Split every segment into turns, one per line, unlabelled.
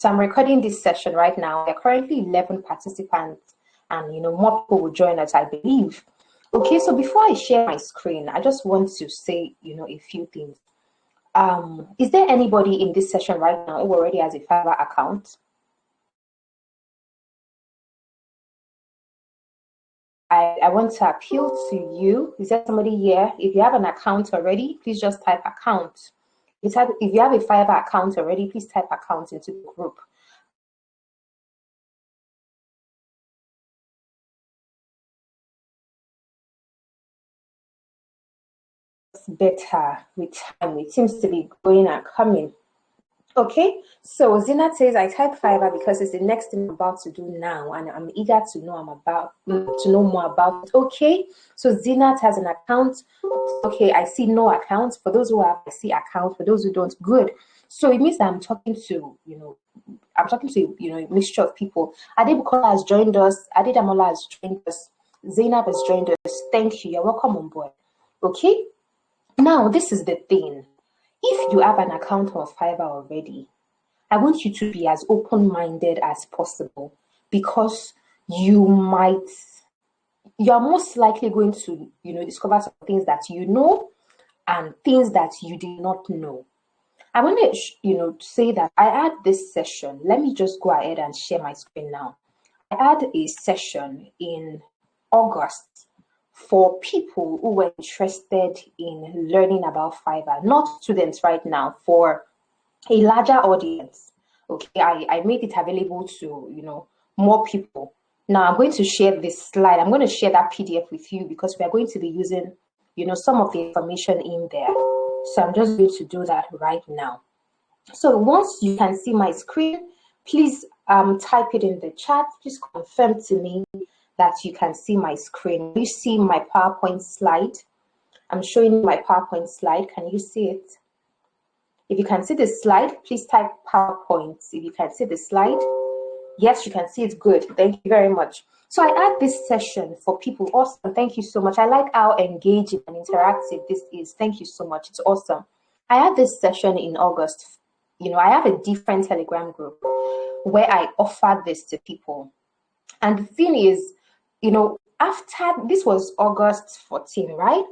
So I'm recording this session right now. There are currently 11 participants, and more people will join us, I believe. Okay, so before I share my screen, I just want to say a few things. Is there anybody in this session right now who already has a Fiverr account? I want to appeal to you. Is there somebody here? If you have an account already, please just type account. If you have a Fiverr account already, please type account into the group. It's better with time. It seems to be going and coming. Okay, so Zina says I type Fiverr because it's the next thing I'm about to do now, and I'm eager to know more about it. Okay, so Zina has an account. Okay, I see no account. For those who have, I see account. For those who don't, good. So it means that I'm talking to a mixture of people. Adebukola has joined us. Adedamola has joined us. Zainab has joined us. Thank you. You're welcome on board. Okay. Now this is the thing. If you have an account on Fiverr already, I want you to be as open-minded as possible, because you are most likely going to, discover some things that you know and things that you did not know. I want to, say that I had this session. Let me just go ahead and share my screen now. I had a session in August for people who were interested in learning about Fiverr, not students right now, for a larger audience. Okay, I made it available to, more people. Now I'm going to share this slide. I'm going to share that PDF with you because we are going to be using, some of the information in there. So I'm just going to do that right now. So once you can see my screen, please type it in the chat. Please confirm to me that you can see my screen. You see my PowerPoint slide? I'm showing you my PowerPoint slide. Can you see it? If you can see the slide, please type PowerPoint. If you can see the slide, yes, you can see it. Good. Thank you very much. So I had this session for people. Awesome. Thank you so much. I like how engaging and interactive this is. Thank you so much. It's awesome. I had this session in August. I have a different Telegram group where I offer this to people. And the thing is, after this was August 14, right?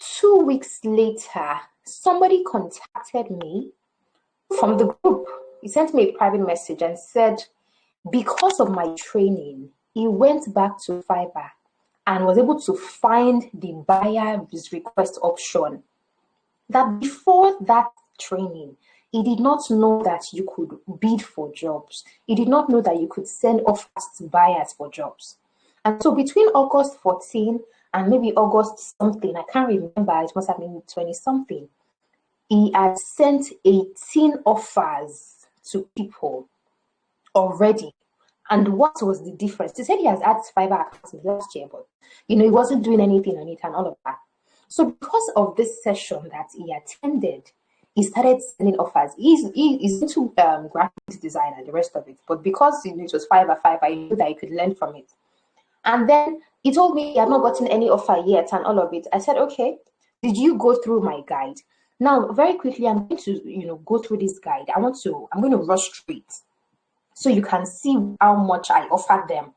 2 weeks later, somebody contacted me from the group. He sent me a private message and said, because of my training, he went back to Fiverr and was able to find the buyer's request option. That before that training, he did not know that you could bid for jobs. He did not know that you could send offers to buyers for jobs. And so between August 14 and maybe August something, I can't remember, it must have been 20 something, he had sent 18 offers to people already. And what was the difference? He said he has had Fiverr accounts last year, but he wasn't doing anything on it and all of that. So because of this session that he attended, he started sending offers. He's into graphics design and the rest of it, but because it was Fiverr, he knew that he could learn from it. And then he told me he had not gotten any offer yet and all of it. I said, okay, did you go through my guide? Now, very quickly, I'm going to, go through this guide. I'm going to rush through it so you can see how much I offered them.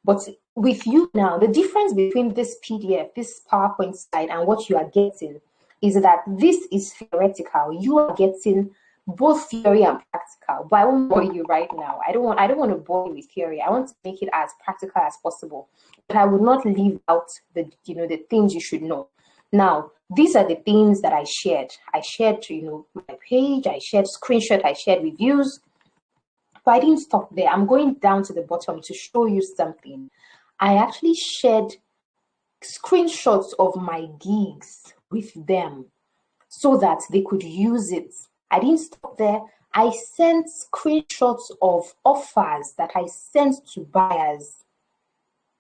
But with you now, the difference between this PDF, this PowerPoint slide, and what you are getting is that this is theoretical. You are getting both theory and practical. But I won't bore you right now. I don't want to bore you with theory. I want to make it as practical as possible. But I will not leave out the things you should know. Now, these are the things that I shared. I shared, my page. I shared screenshots. I shared reviews. But I didn't stop there. I'm going down to the bottom to show you something. I actually shared screenshots of my gigs with them so that they could use it. I didn't stop there. I sent screenshots of offers that I sent to buyers,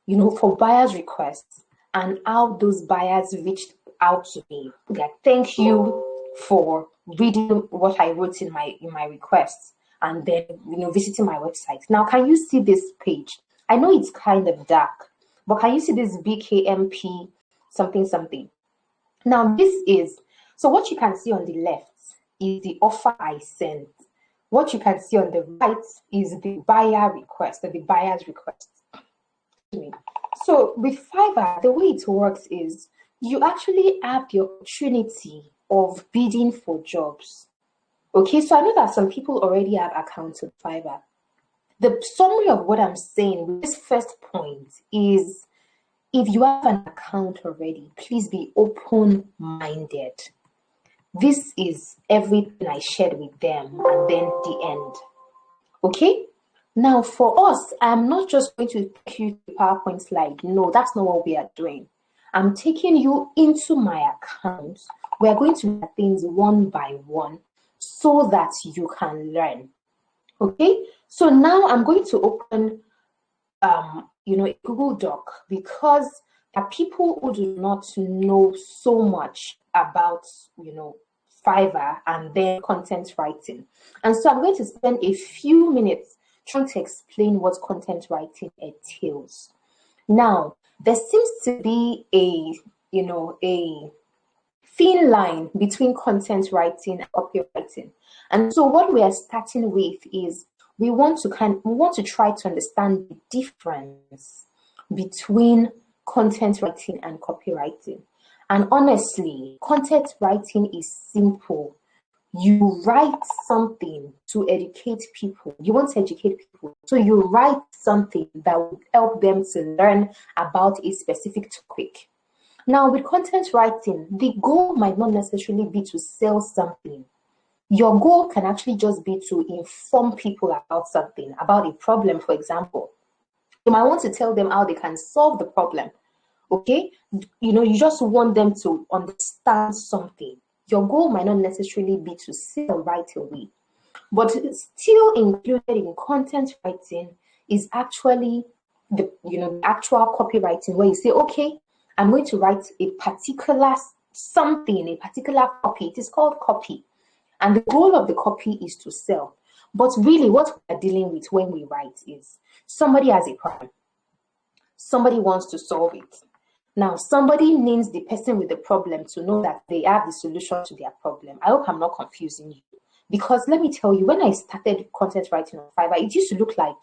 for buyers' requests, and how those buyers reached out to me. Like, thank you for reading what I wrote in my requests, and then visiting my website. Now, can you see this page? I know it's kind of dark, but can you see this BKMP something? Now, this is, so what you can see on the left is the offer I sent. What you can see on the right is the buyer request or the buyer's request. So with Fiverr, the way it works is you actually have the opportunity of bidding for jobs. Okay, so I know that some people already have accounts on Fiverr. The summary of what I'm saying with this first point is, if you have an account already, please be open-minded. This is everything I shared with them and then the end. Okay? Now, for us, I'm not just going to take you to the PowerPoint slide. No, that's not what we are doing. I'm taking you into my account. We are going to look at things one by one so that you can learn. Okay? So now I'm going to open a Google Doc, because there are people who do not know so much about, Fiverr and then content writing. And so I'm going to spend a few minutes trying to explain what content writing entails. Now, there seems to be a thin line between content writing and copywriting. And so what we are starting with is we want to try to understand the difference between content writing and copywriting. And honestly, content writing is simple. You write something to educate people. You want to educate people. So you write something that will help them to learn about a specific topic. Now, with content writing, the goal might not necessarily be to sell something. Your goal can actually just be to inform people about something, about a problem, for example. You might want to tell them how they can solve the problem. Okay? You just want them to understand something. Your goal might not necessarily be to sell right away. But still included in content writing is actually the actual copywriting, where you say, okay, I'm going to write a particular something, a particular copy. It is called copy. And the goal of the copy is to sell. But really what we're dealing with when we write is somebody has a problem. Somebody wants to solve it. Now, somebody needs the person with the problem to know that they have the solution to their problem. I hope I'm not confusing you. Because let me tell you, when I started content writing on Fiverr, it used to look like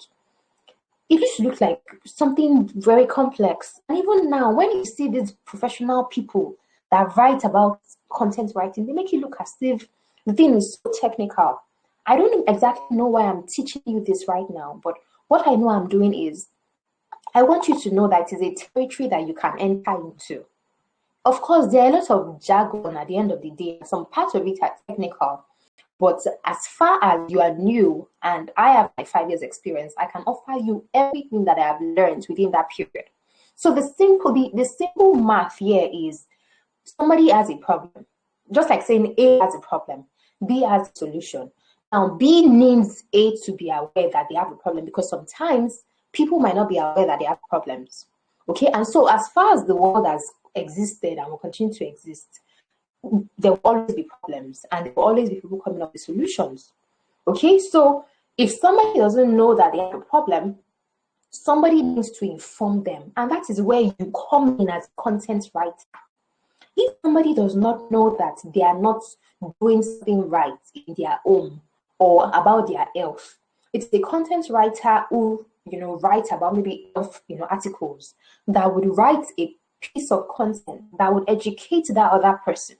something very complex. And even now, when you see these professional people that write about content writing, they make it look as if the thing is so technical. I don't exactly know why I'm teaching you this right now, but what I know I'm doing is I want you to know that it is a territory that you can enter into. Of course, there are a lot of jargon at the end of the day. Some parts of it are technical. But as far as you are new and I have my 5 years experience, I can offer you everything that I have learned within that period. So the simple math here is somebody has a problem. Just like saying A has a problem, B has a solution. Now, B needs A to be aware that they have a problem, because sometimes people might not be aware that they have problems. Okay, and so as far as the world has existed and will continue to exist, there will always be problems and there will always be people coming up with solutions. Okay, so if somebody doesn't know that they have a problem, somebody needs to inform them, and that is where you come in as a content writer. If somebody does not know that they are not doing something right in their home or about their health, it's the content writer who write about maybe health articles that would write a piece of content that would educate that other person.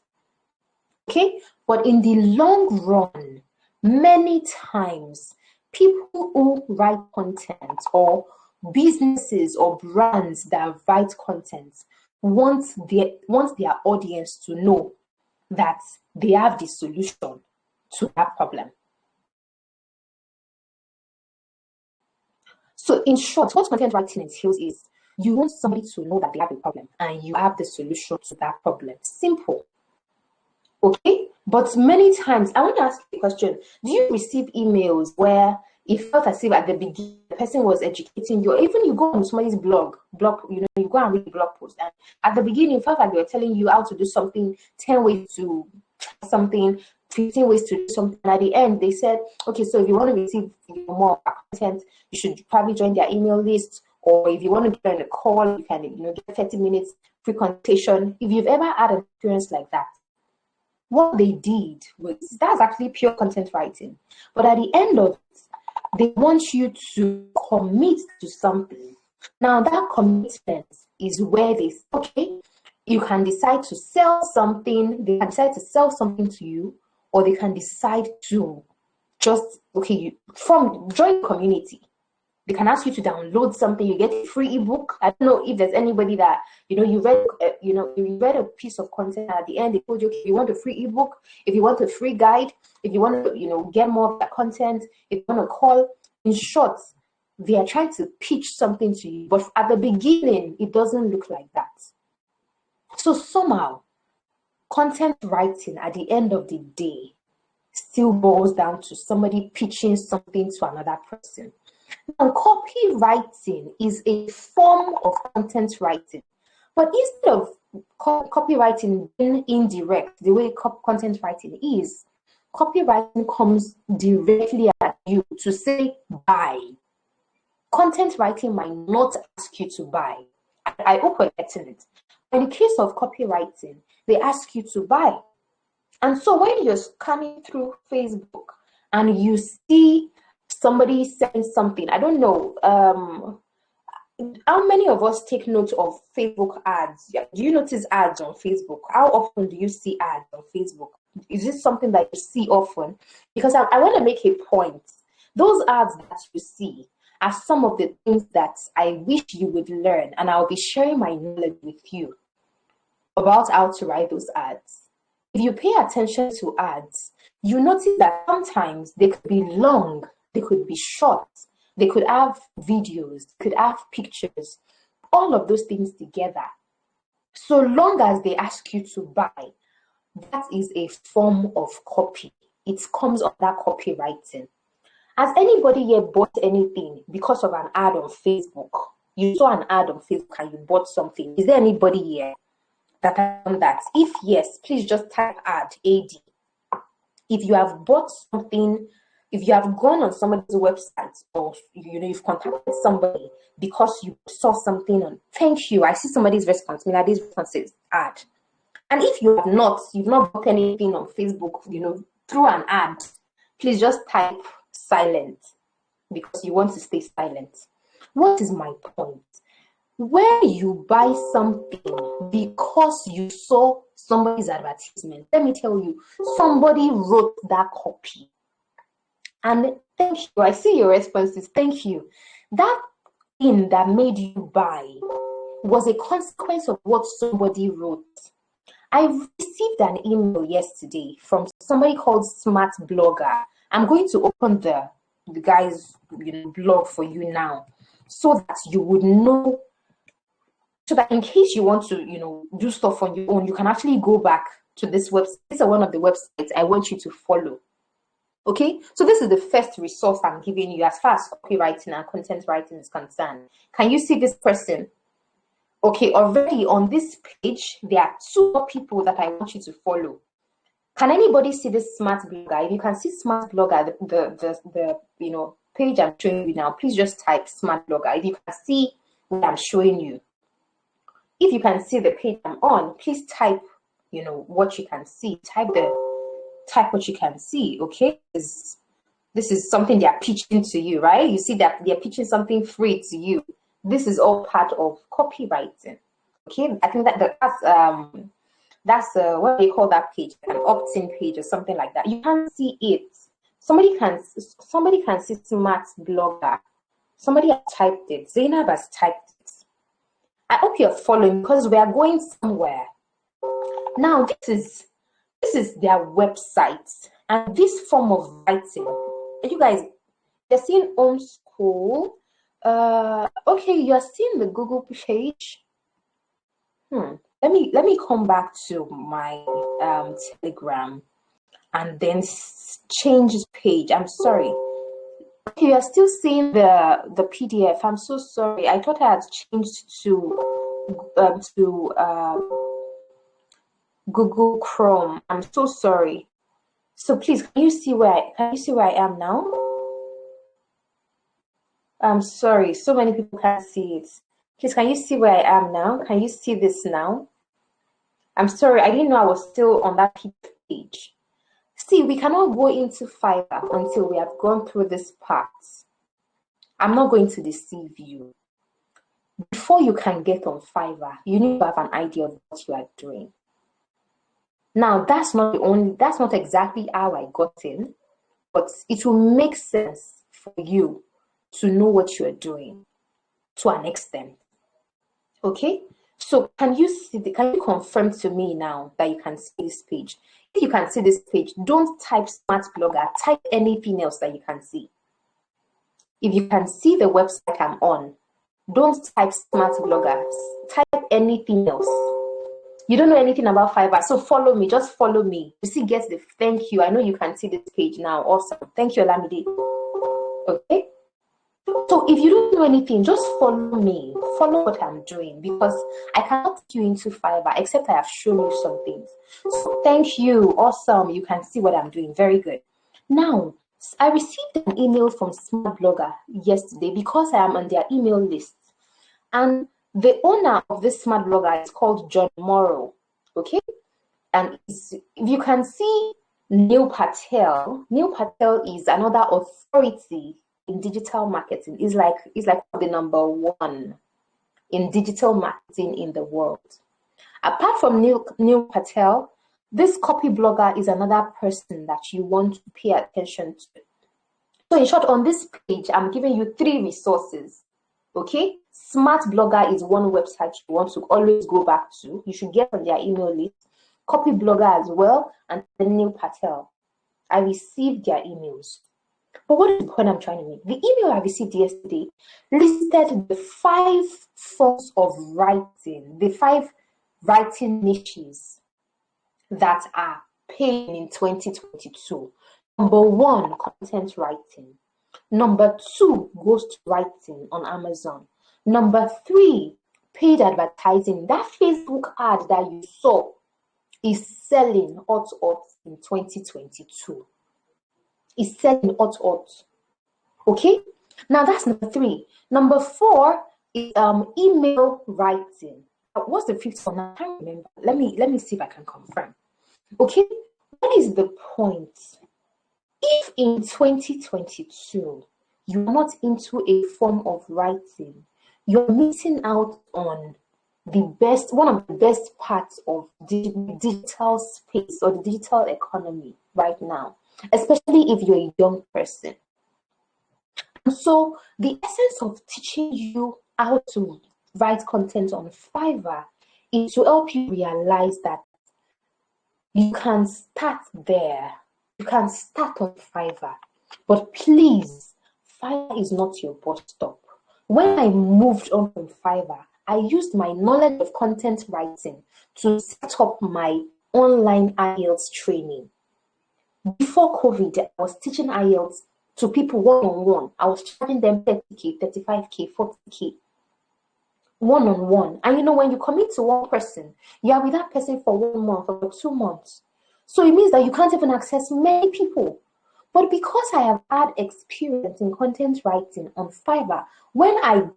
Okay, but in the long run, many times people who write content, or businesses or brands that write content, want their audience to know that they have the solution to that problem. So in short, what content writing entails is you want somebody to know that they have a problem and you have the solution to that problem. Simple. Okay, but many times, I want to ask you a question. Do you receive emails where it felt as if at the beginning the person was educating you, or even you go on somebody's blog, you go and read the blog post, and at the beginning it felt like they were telling you how to do something, 10 ways to try something, 15 ways to do something, and at the end they said, okay, so if you want to receive more content, you should probably join their email list, or if you want to get on a call, you can get 30 minutes free consultation. If you've ever had an experience like that, what they did was, that's actually pure content writing. But at the end of it, they want you to commit to something. Now, that commitment is where they say, okay, you can decide to sell something, they can decide to sell something to you, or they can decide to just, okay, you from join the community. They can ask you to download something, you get a free ebook. I don't know if there's anybody that, you read, you read a piece of content, at the end they told you, okay, if you want a free ebook, if you want a free guide, if you want to, get more of that content, if you want to call, in short, they are trying to pitch something to you. But at the beginning, it doesn't look like that. So somehow, content writing at the end of the day still boils down to somebody pitching something to another person. Now, copywriting is a form of content writing, but instead of copywriting being indirect, the way content writing is, copywriting comes directly at you to say buy. Content writing might not ask you to buy. I hope you're getting it. In the case of copywriting, they ask you to buy. And so when you're scanning through Facebook and you see somebody saying something, I don't know, how many of us take note of Facebook ads? Do you notice ads on Facebook? How often do you see ads on Facebook? Is this something that you see often? Because I want to make a point. Those ads that you see are some of the things that I wish you would learn, and I'll be sharing my knowledge with you about how to write those ads. If you pay attention to ads, you notice that sometimes they could be long, they could be short, they could have videos, could have pictures, all of those things together. So long as they ask you to buy, that is a form of copy. It comes under copywriting. Has anybody here bought anything because of an ad on Facebook? You saw an ad on Facebook and you bought something. Is there anybody here that has done that? If yes, please just type ad. If you have bought something, if you have gone on somebody's website, or you've contacted somebody because you saw something on, thank you, I see somebody's response, Miladi's response says ad. And if you've not bought anything on Facebook, through an ad, please just type silent, because you want to stay silent. What is my point? Where you buy something because you saw somebody's advertisement, let me tell you, somebody wrote that copy. And thank you. I see your responses. Thank you. That thing that made you buy was a consequence of what somebody wrote. I received an email yesterday from somebody called Smart Blogger. I'm going to open the guy's blog for you now, so that you would know, so that in case you want to do stuff on your own, you can actually go back to this website. This is one of the websites I want you to follow. Okay, so this is the first resource I'm giving you as far as copywriting and content writing is concerned. Can you see this person? Okay, already on this page, there are 2 people that I want you to follow. Can anybody see this Smart Blogger? If you can see Smart Blogger, the page I'm showing you now, please just type Smart Blogger. If you can see what I'm showing you. If you can see the page I'm on, please type, what you can see. Type what you can see, okay? This is something they are pitching to you, right? You see that they're pitching something free to you. This is all part of copywriting, okay? I think that's what they call that page, an opt-in page or something like that. You can see it. Somebody can see Smart Blogger. Somebody has typed it. Zainab has typed it. I hope you're following, because we are going somewhere. Now, this is their website, and this form of writing. You guys, you're seeing homeschool. Okay, you're seeing the Google page. Let me come back to my Telegram and then change page. I'm sorry. Okay, you're still seeing the PDF. I'm so sorry. I thought I had changed to Google Chrome. I'm so sorry. So please, can you see where I am now? I'm sorry. So many people can't see it. Please, can you see where I am now? Can you see this now? I'm sorry. I didn't know I was still on that PDF page. See, we cannot go into Fiverr until we have gone through this part. I'm not going to deceive you. Before you can get on Fiverr, you need to have an idea of what you are doing. Now, that's not exactly how I got in, but it will make sense for you to know what you are doing to an extent. Okay? So can you confirm to me now that you can see this page? If you can see this page, don't type smart blogger, type anything else that you can see. If you can see the website I'm on, don't type smart blogger, type anything else. You don't know anything about Fiverr, so follow me, just follow me. You see, get the thank you. I know you can see this page now. Awesome. Thank you, Olamide. Okay? So if you don't know anything, just follow me. Follow what I'm doing, because I cannot take you into Fiverr except I have shown you some things. So thank you. Awesome. You can see what I'm doing. Very good. Now, I received an email from Smart Blogger yesterday because I am on their email list. And the owner of this Smart Blogger is called John Morrow. Okay? And if you can see Neil Patel is another authority in digital marketing. Is like the number one in digital marketing in the world. Apart from Neil Patel, this copy blogger is another person that you want to pay attention to. So in short, on this page, I'm giving you 3 resources. Okay? Smart Blogger is one website you want to always go back to. You should get on their email list. Copy Blogger as well, and then Neil Patel. I received their emails. But what is the point I'm trying to make? The email I received yesterday listed the 5 forms of writing, the 5 writing niches that are paying in 2022. Number 1, content writing. Number 2, ghost writing on Amazon. Number 3, paid advertising. That Facebook ad that you saw is selling hot in 2022. Is selling hot. Okay? Now that's number 3. Number 4 is email writing. What's the 5th one? I can't remember. Let me see if I can confirm. Okay? What is the point? If in 2022 you're not into a form of writing, you're missing out on one of the best parts of the digital space or the digital economy right now, especially if you're a young person. And so the essence of teaching you how to write content on Fiverr is to help you realize that you can start there. You can start on Fiverr. But please, Fiverr is not your bus stop. When I moved on from Fiverr, I used my knowledge of content writing to set up my online IELTS training. Before COVID, I was teaching IELTS to people one-on-one. I was charging them 30K, 35K, 40K, one-on-one. And you know, when you commit to one person, you are with that person for 1 month or 2 months. So it means that you can't even access many people. But because I have had experience in content writing on Fiverr, when I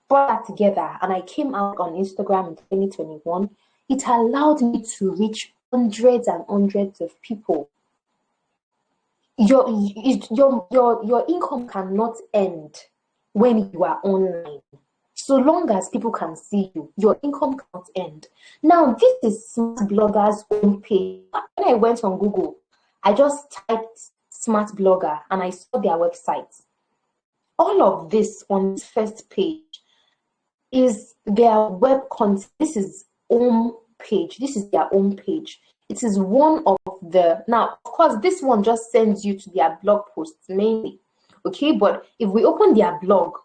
brought that together and I came out on Instagram in 2021, it allowed me to reach hundreds and hundreds of people. Your income cannot end when you are online. So long as people can see you, your income cannot end. Now, this is Smart Blogger's own page. When I went on Google, I just typed Smart Blogger and I saw their website. All of this on this first page is their web content. This is home page. This is their home page. It is one of the, now, of course, this one just sends you to their blog posts mainly. Okay, but if we open their blog,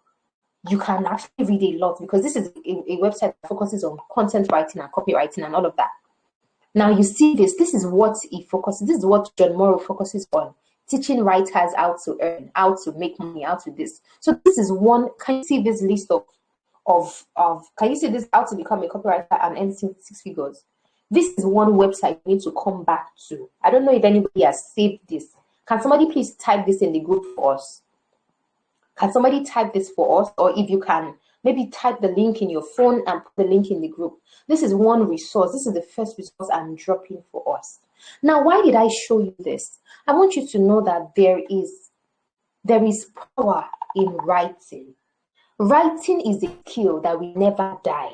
you can actually read a lot, because this is a website that focuses on content writing and copywriting and all of that. Now you see this is what he focuses, this is what John Morrow focuses on, teaching writers how to earn, how to make money, how to this. So this is one, can you see this list of can you see this, how to become a copywriter and earn 6 figures? This is one website you need to come back to. I don't know if anybody has saved this. Can somebody please type this in the group for us? Can somebody type this for us? Or if you can, maybe type the link in your phone and put the link in the group. This is one resource. This is the first resource I'm dropping for us. Now, why did I show you this? I want you to know that there is power in writing. Writing is a skill that will never die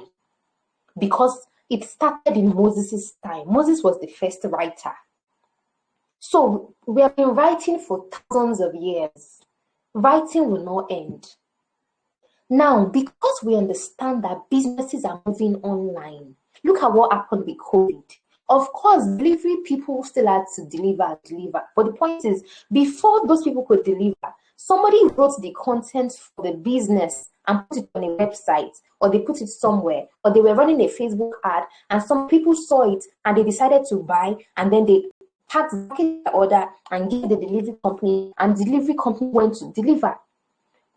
because it started in Moses' time. Moses was the first writer. So we have been writing for thousands of years. Writing will not end. Now, because we understand that businesses are moving online, look at what happened with COVID. Of course, delivery people still had to deliver. But the point is, before those people could deliver, somebody wrote the content for the business and put it on a website, or they put it somewhere, or they were running a Facebook ad, and some people saw it and they decided to buy, and then they packed the order and gave the delivery company, and the delivery company went to deliver.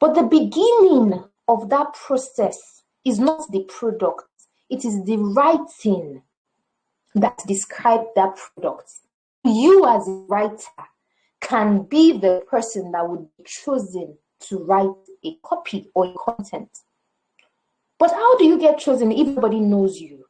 But the beginning of that process is not the product, it is the writing that describes that product. You as a writer can be the person that would be chosen to write a copy or a content. But how do you get chosen if everybody knows you?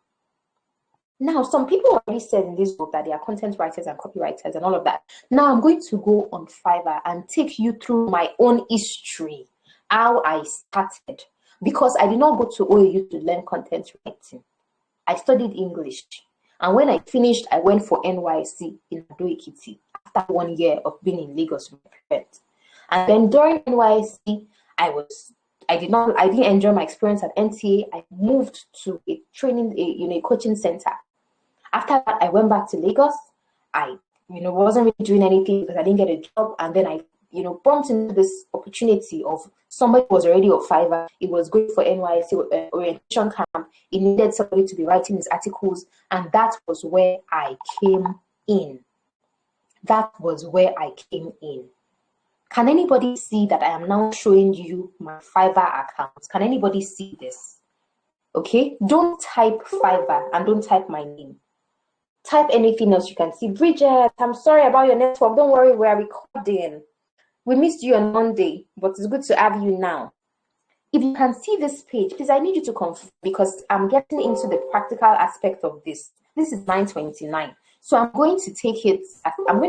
Now, some people already said in this book that they are content writers and copywriters and all of that. Now I'm going to go on Fiverr and take you through my own history, how I started, because I did not go to OAU to learn content writing. I studied English. And when I finished, I went for NYC in Adenike after 1 year of being in Lagos with my parents. And then during NYC, I didn't enjoy my experience at NTA. I moved to a coaching center. After that, I went back to Lagos. I wasn't really doing anything because I didn't get a job. And then I bumped into this opportunity of somebody who was already on Fiverr. It was good for NYC orientation camp. It needed somebody to be writing his articles. And that was where I came in. Can anybody see that I am now showing you my Fiverr account? Can anybody see this? Okay, don't type Fiverr and don't type my name. Type anything else you can see. Bridget, I'm sorry about your network. Don't worry, we're recording. We missed you on Monday, but it's good to have you now. If you can see this page, please, I need you to confirm because I'm getting into the practical aspect of this. This is 929. So I'm going to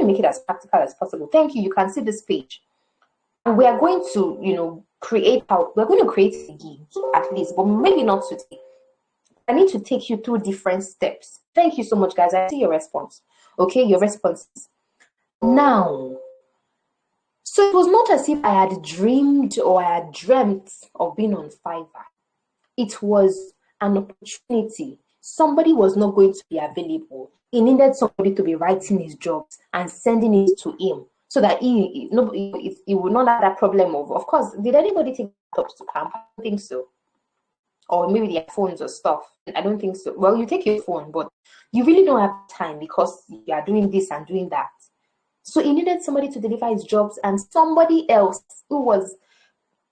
make it as practical as possible. Thank you. You can see this page. And we are going to, create a gig at least, but maybe not today. I need to take you through different steps. Thank you so much, guys. I see your response. Okay, your responses. Now, so it was not as if I had dreamed or I had dreamt of being on Fiverr. It was an opportunity. Somebody was not going to be available. He needed somebody to be writing his jobs and sending it to him so that he would not have that problem of course, did anybody take laptops to camp? I don't think so. Or maybe their phones or stuff. I don't think so. Well, you take your phone, but you really don't have time because you are doing this and doing that. So he needed somebody to deliver his jobs, and somebody else who was,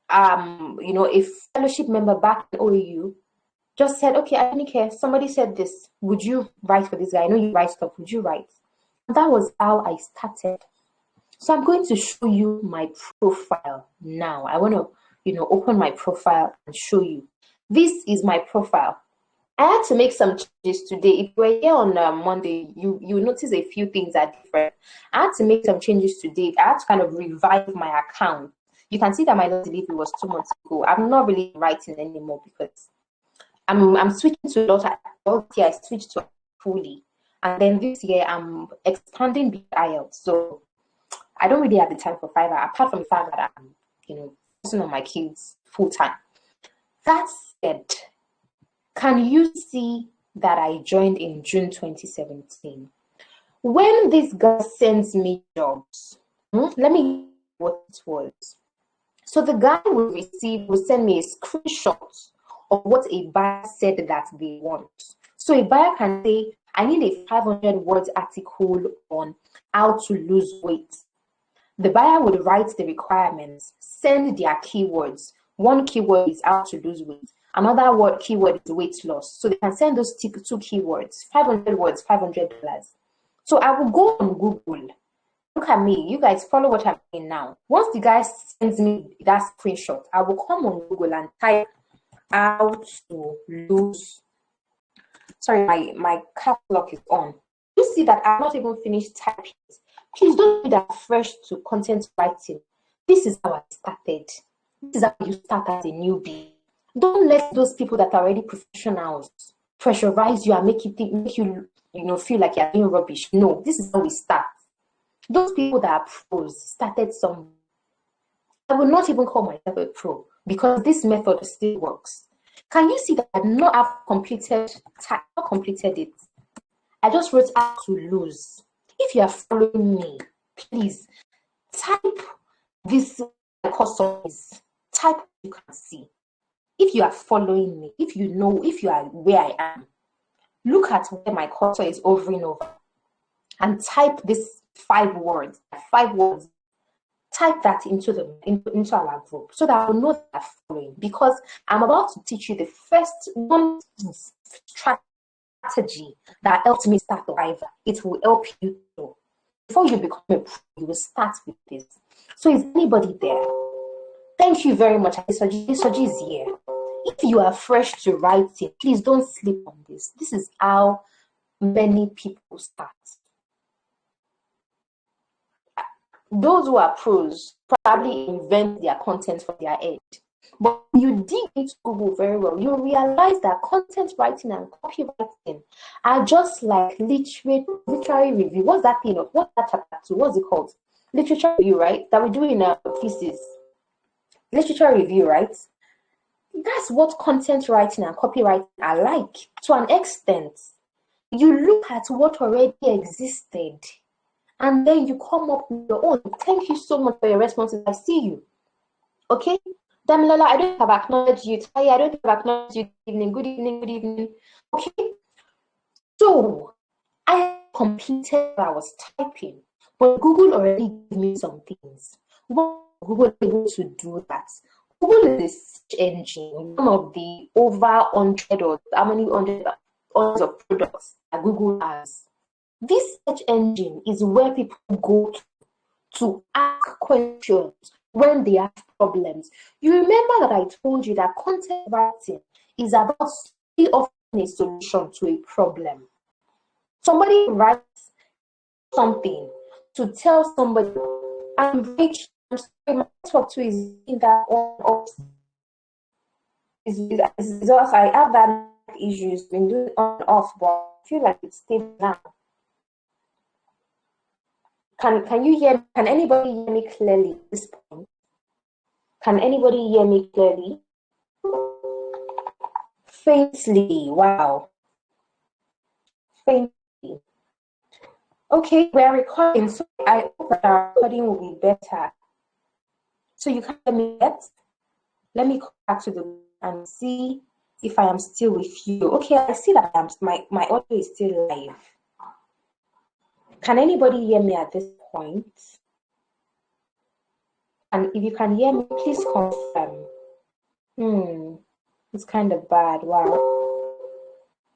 a fellowship member back in OAU just said, okay, Adenike, somebody said this. Would you write for this guy? I know you write stuff. Would you write? And that was how I started. So I'm going to show you my profile now. I want to, open my profile and show you. This is my profile. I had to make some changes today. If you were here on Monday, you notice a few things are different. I had to make some changes today. I had to kind of revive my account. You can see that my last delivery was 2 months ago. I'm not really writing anymore because I'm switching to a lot. Last year I switched to fully, and then this year I'm expanding beyond IELTS. So I don't really have the time for Fiverr, apart from the fact that I'm, focusing on my kids full time. That said, can you see that I joined in June 2017? When this guy sends me jobs, let me what it was. So the guy will send me a screenshot of what a buyer said that they want. So a buyer can say, I need a 500 words article on how to lose weight. The buyer would write the requirements, send their keywords. One keyword is how to lose weight. Another keyword is weight loss. So they can send those two keywords, 500 words, $500. So I will go on Google. Look at me. You guys follow what I'm doing now. Once the guy sends me that screenshot, I will come on Google and type how to lose. Sorry, my cap lock is on. you see that I'm not even finished typing? Please don't do that fresh to content writing. This is how I started. This is how you start as a newbie. Don't let those people that are already professionals pressurize you and make you feel like you're doing rubbish. No, this is how we start. Those people that are pros started some. I will not even call myself a pro because this method still works. Can you see that I not have completed it? I just wrote how to lose. If you are following me, please type this cursor is. Type what you can see. If you are following me, if you are where I am, look at where my cursor is hovering over and type this 5 words. 5 words. Type that into our group so that I will know that I'm following, because I'm about to teach you the first one strategy that helped me start Fiverr. It will help you too. Before you become a pro, you will start with this. So is anybody there? Thank you very much. Soji is here. If you are fresh to writing, please don't sleep on this. This is how many people start. Those who are pros probably invent their content for their head. But you dig into Google very well, you realize that content writing and copywriting are just like literary review. What's that thing? What's that chapter 2? What's it called? Literature review, right? That we do in our thesis. Literature review, right? That's what content writing and copywriting are like to an extent. You look at what already existed and then you come up with your own. Thank you so much for your responses. I see you. Okay? Damilola, I don't have acknowledged you. Taye, I don't have acknowledged you. Good evening, good evening, good evening. Okay? So, I completed what I was typing, but Google already gave me some things. What Google able to do that? Google is a search engine, one of the over 100 or how many hundreds of products that Google has. This search engine is where people go to ask questions when they have problems. You remember that I told you that content writing is about offering a solution to a problem. Somebody writes something to tell somebody, I'm rich, I'm sorry, my network too is in that on. I have that issues, been doing on off, but I feel like it's stable now. Can you hear me? Can anybody hear me clearly at this point? Can anybody hear me clearly? Faintly, wow. Faintly. Okay, we're recording, so I hope that our recording will be better. So you can hear me yet? Let me go back to the and see if I am still with you. Okay, I see that my audio is still live. Can anybody hear me at this point? And if you can hear me, please confirm. It's kind of bad. Wow.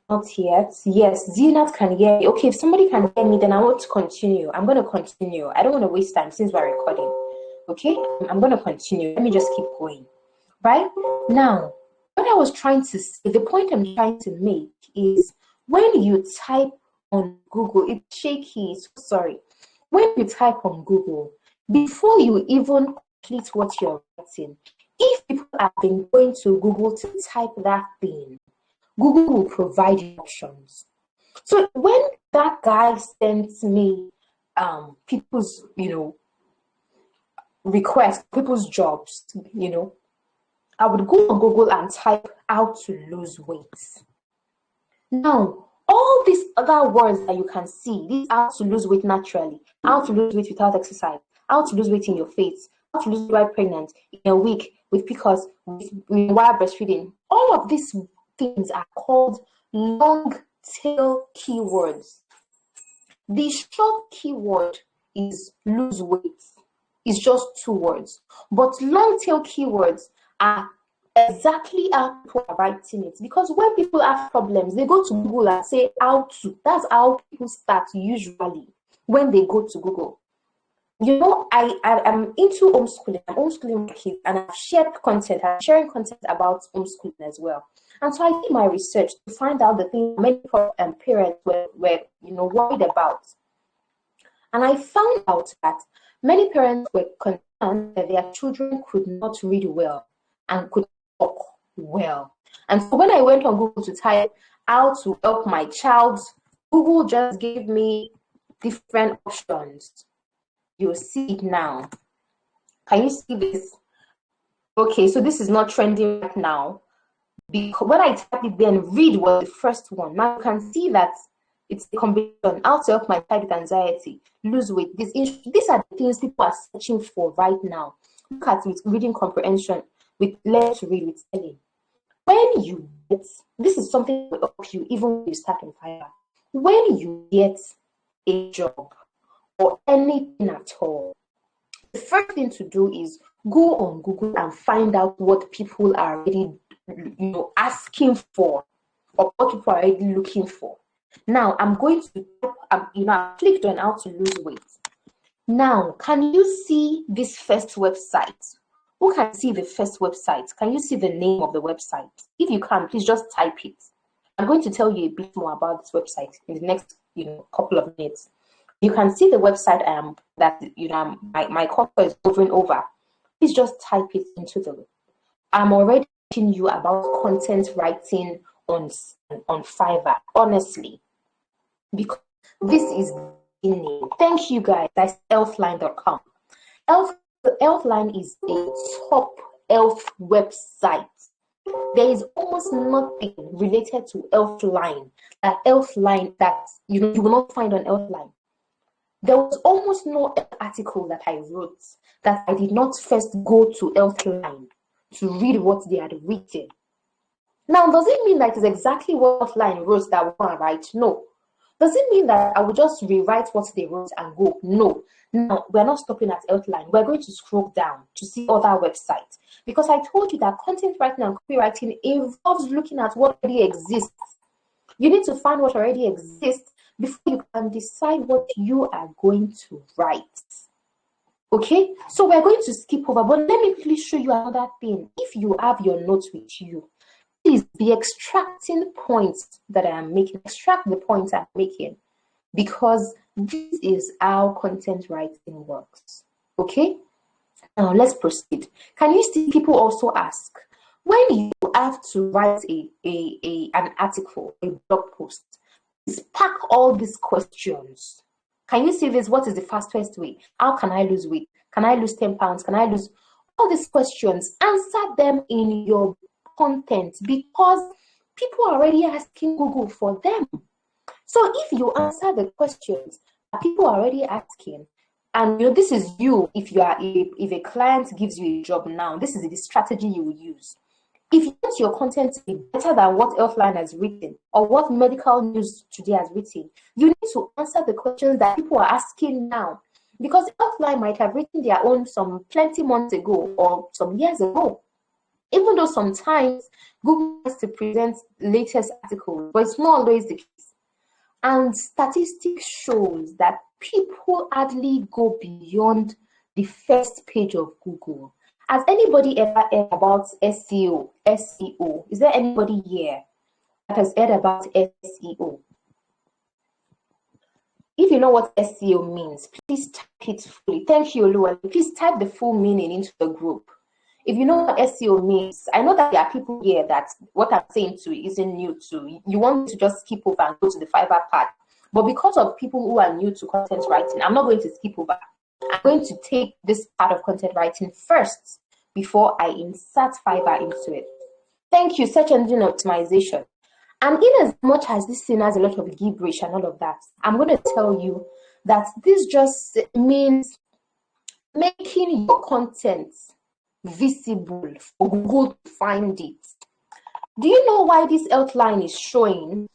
Not yet. Yes, Zenat can hear me. Okay, if somebody can hear me, then I want to continue. I'm going to continue. I don't want to waste time since we're recording. Okay, I'm going to continue. Let me just keep going. Right? Now, what I was trying to say, the point I'm trying to make is when you type on Google, it's shaky, so sorry. When you type on Google, before you even complete what you're writing, if people have been going to Google to type that thing, Google will provide you options. So when that guy sends me people's, requests, people's jobs, I would go on Google and type how to lose weight. Now, all these other words that you can see, these how to lose weight naturally, how to lose weight without exercise, how to lose weight in your face, how to lose weight while pregnant, in a week, with PCOS, while breastfeeding. All of these things are called long tail keywords. The short keyword is lose weight. It's just 2 words. But long tail keywords are exactly how people are writing it. Because when people have problems, they go to Google and say how to. That's how people start usually when they go to Google. I'm into homeschooling. I'm homeschooling my kids and I've shared content. I'm sharing content about homeschooling as well. And so I did my research to find out the things many parents were worried about. And I found out that many parents were concerned that their children could not read well and could talk well. And so when I went on Google to type how to help my child, Google just gave me different options. You'll see it now. Can you see this? Okay, so this is not trending right now. Because when I type it, then read was the first one. Now you can see that it's the combination. How to help my child with anxiety, lose weight. These are the things people are searching for right now. Look at with reading comprehension, with learn to read, with spelling. When you get, this is something that will help you even when you start on Fiverr. When you get a job or anything at all, the first thing to do is go on Google and find out what people are already asking for, or what people are already looking for. Now I'm going to I clicked on how to lose weight. Now can you see this first website? Who can see the first website? Can you see the name of the website? If you can, please just type it. I'm going to tell you a bit more about this website in the next couple of minutes. You can see the website my cursor is hovering over. Please just type it into the. I'm already teaching you about content writing on Fiverr, honestly, because this is the thank you guys. That's elfline.com. Elfline is a top elf website. There is almost nothing related to Elfline that you will not find on Elfline. There was almost no article that I wrote that I did not first go to Elfline to read what they had written. Now, does it mean that it's exactly what Elfline wrote that I want to write? No. Does it mean that I will just rewrite what they wrote and go? No. Now, we're not stopping at Elfline. We're going to scroll down to see other websites. Because I told you that content writing and copywriting involves looking at what already exists. You need to find what already exists before you can decide what you are going to write. Okay? So we're going to skip over, but let me quickly show you another thing. If you have your notes with you, please be extracting points that I am making. Extract the points I'm making, because this is how content writing works. Okay? Now let's proceed. Can you see people also ask, when you have to write an article, a blog post, pack all these questions. Can you see this? What is the fastest way? How can I lose weight? Can I lose 10 pounds? Can I lose all these questions? Answer them in your content, because people are already asking Google for them. So if you answer the questions that people are already asking, and this is you, if a client gives you a job now, this is the strategy you will use. If you want your content to be better than what Elfline has written or what Medical News Today has written, you need to answer the questions that people are asking now. Because Elfline might have written their own some plenty months ago or some years ago. Even though sometimes Google has to present latest articles, but it's not always the case. And statistics shows that people hardly go beyond the first page of Google. Has anybody ever heard about SEO? SEO? Is there anybody here that has heard about SEO? If you know what SEO means, please type it fully. Thank you, Oluwa. Please type the full meaning into the group. If you know what SEO means, I know that there are people here that what I'm saying to isn't new to. You want to just skip over and go to the Fiverr part. But because of people who are new to content writing, I'm not going to skip over. I'm going to take this part of content writing first before I insert Fiverr into it. Thank you, search engine optimization. And in as much as this thing has a lot of gibberish and all of that, I'm going to tell you that this just means making your content visible for Google to find it. Do you know why this outline is showing?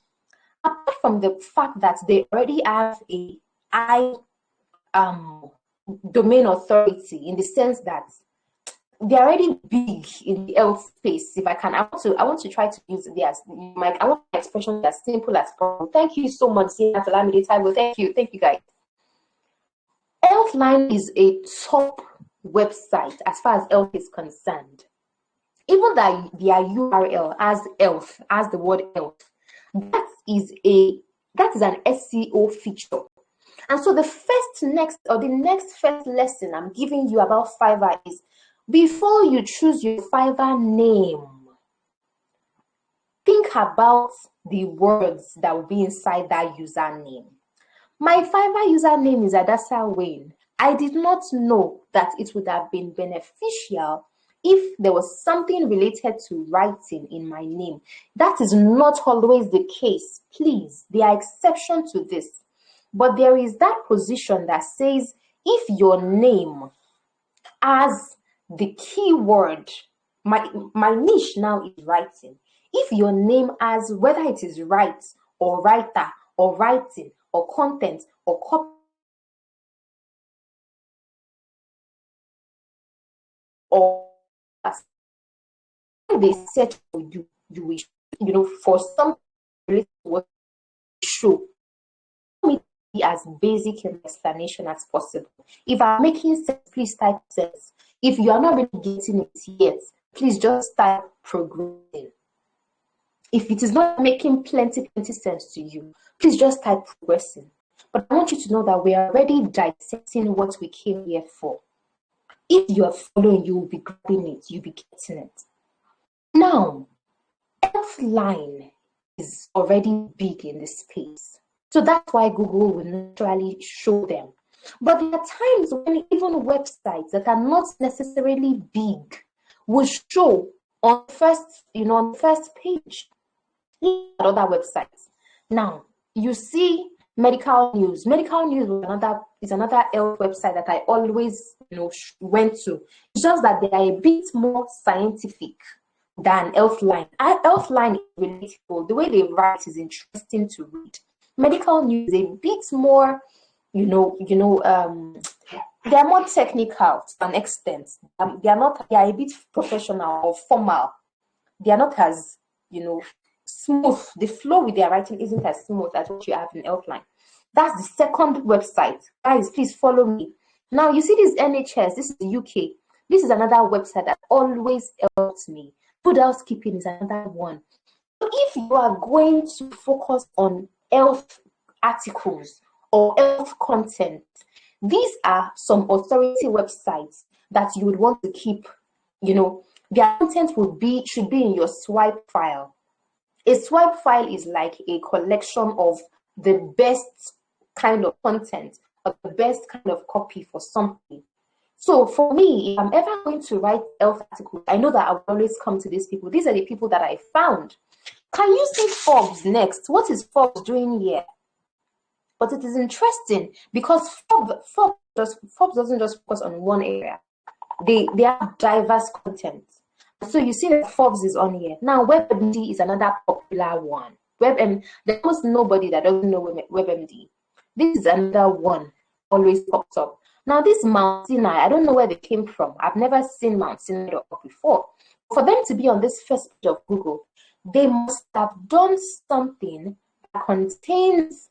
Apart from the fact that they already have a high domain authority, in the sense that they're already big in the health space. If I can, I want to try to use I want my expression as simple as possible. Thank you so much, Zina, for allowing me the time. Thank you guys. Healthline is a top website as far as health is concerned. even that their URL as elf, as the word elf, that is an SEO feature. And so the next first lesson I'm giving you about Fiverr is, before you choose your Fiverr name, think about the words that will be inside that username. My Fiverr username is Adasa Wayne. I did not know that it would have been beneficial if there was something related to writing in my name. That is not always the case. Please, there are exceptions to this. But there is that position that says, if your name has the keyword, my niche now is writing. If your name has, whether it is write or writer or writing or content or copy or they search for you, you will, for some related to what you show, me be as basic an explanation as possible. If I'm making sense, please type sense. If you are not really getting it yet, please just type progressing. If it is not making plenty sense to you, please just type progressing. But I want you to know that we are already dissecting what we came here for. If you are following, you will be grabbing it, you'll be getting it. Now, offline is already big in this space. So that's why Google will naturally show them. But there are times when even websites that are not necessarily big will show on the first page. Other websites. Now, you see medical news. Medical news is another health website that I always went to. It's just that they are a bit more scientific than Healthline. Healthline is relatable. The way they write is interesting to read. Medical news is a bit more, they are more technical to an extent. They are a bit professional or formal. They are not as, smooth. The flow with their writing isn't as smooth as what you have in Healthline. That's the second website. Guys, please follow me. Now, you see this NHS, this is the UK. This is another website that always helps me. Food housekeeping is another one. So if you are going to focus on health articles or health content, these are some authority websites that you would want to keep, their content should be in your swipe file. A swipe file is like a collection of the best kind of content or the best kind of copy for something. So for me, if I'm ever going to write health articles, I know that I will always come to these people. These are the people that I found. Can you see Forbes next? What is Forbes doing here? But it is interesting because Forbes doesn't just focus on one area. They have diverse content. So you see that Forbes is on here. Now, WebMD is another popular one. There's almost nobody that doesn't know WebMD. This is another one, always pops up. Now, this Mount Sinai, I don't know where they came from. I've never seen Mount Sinai before. For them to be on this first page of Google, they must have done something that contains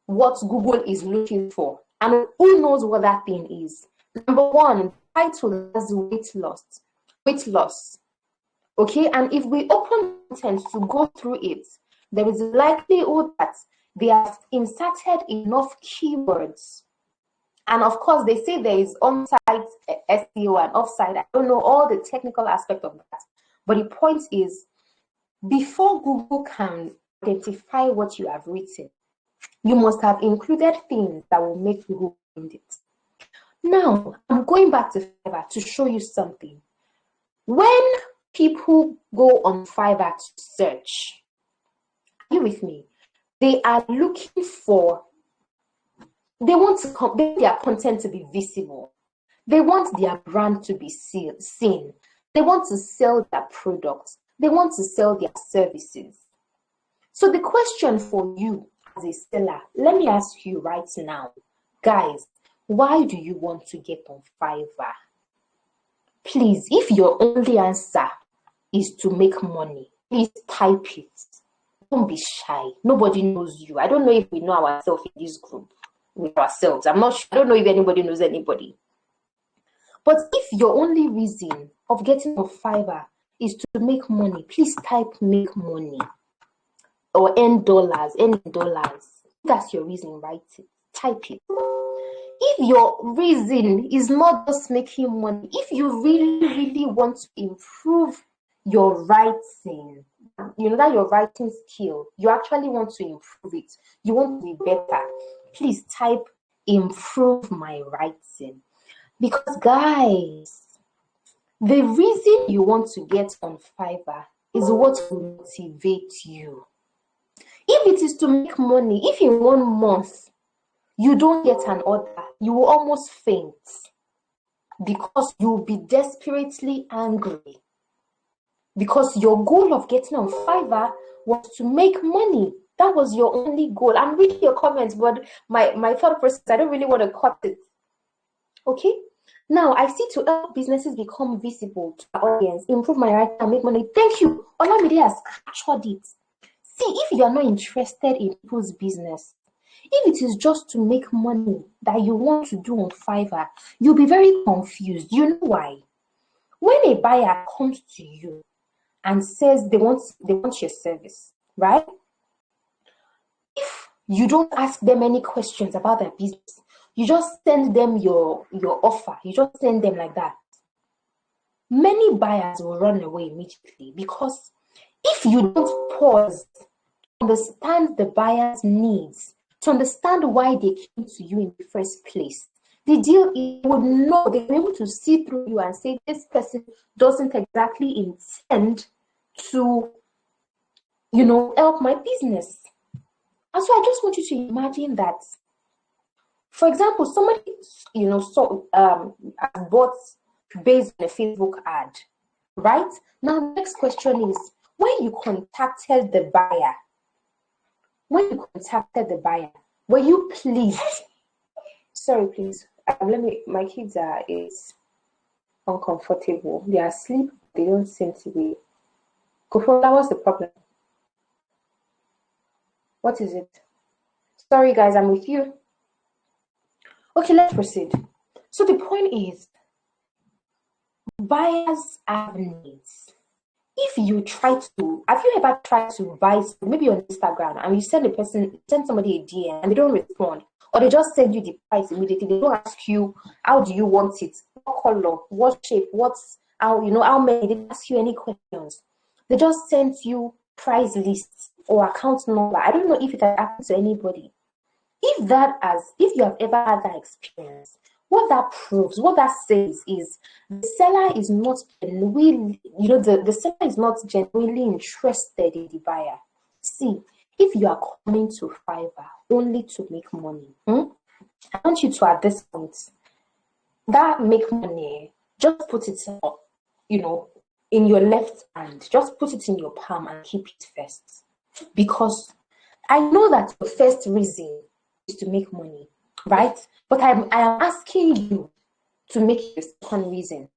what Google is looking for. And who knows what that thing is? Number one, the title has weight loss. Okay, and if we open content to go through it, there is a likelihood that they have inserted enough keywords. And of course, they say there is on-site SEO and off-site. I don't know all the technical aspect of that. But the point is, before Google can identify what you have written, you must have included things that will make Google find it. Now, I'm going back to Fiverr to show you something. When people go on Fiverr to search, are you with me? They are looking for, they want their content to be visible. They want their brand to be seen. They want to sell their products. They want to sell their services. So the question for you as a seller, let me ask you right now, guys, why do you want to get on Fiverr? Please, if your only answer is to make money, please type it. Don't be shy. Nobody knows you. I don't know if we know ourselves in this group with ourselves. I'm not sure. I don't know if anybody knows anybody. But if your only reason of getting on Fiverr is to make money, please type make money or earn dollars, earn dollars. That's your reason, write it, type it. If your reason is not just making money, if you really want to improve your writing, that your writing skill, you actually want to improve it, you want to be better, please type improve my writing. Because guys, the reason you want to get on Fiverr is what will motivate you. If it is to make money, if in 1 month you don't get an order, you will almost faint because you'll be desperately angry. Because your goal of getting on Fiverr was to make money. That was your only goal. I'm reading your comments, but my thought process, I don't really want to cut it. Okay? Now, I see to help businesses become visible to the audience, improve my writing and make money. Thank you. Olamide has captured it. See, if you are not interested in people's business, if it is just to make money that you want to do on Fiverr, you'll be very confused. You know why? When a buyer comes to you and says they want your service, right? If you don't ask them any questions about their business, you just send them your offer, you just send them like that, many buyers will run away immediately. Because if you don't pause to understand the buyer's needs, to understand why they came to you in the first place, the deal would know, they'll be able to see through you and say, this person doesn't exactly intend to, help my business. And so I just want you to imagine that, for example, somebody, bought based on a Facebook ad, right? Now, the next question is, when you contacted the buyer, were you pleased? Sorry, please. My kids is uncomfortable. They are asleep. They don't seem to be. Kufo, that was the problem. What is it? Sorry, guys, I'm with you. Okay, let's proceed. So the point is, buyers have needs. If you have you ever tried to buy maybe on Instagram and you send somebody a DM and they don't respond, or they just send you the price immediately? They don't ask you, how do you want it, what color, what shape, how many? They don't ask you any questions. They just send you price lists or account number. I don't know if it has happened to anybody. If you have ever had that experience, what that proves, what that says is the seller is not genuinely, the seller is not genuinely interested in the buyer. See, if you are coming to Fiverr only to make money, I want you to, at this point, that make money, just put it up, in your left hand, just put it in your palm and keep it first. Because I know that the first reason is to make money, right? But I am asking you to make it your second reason.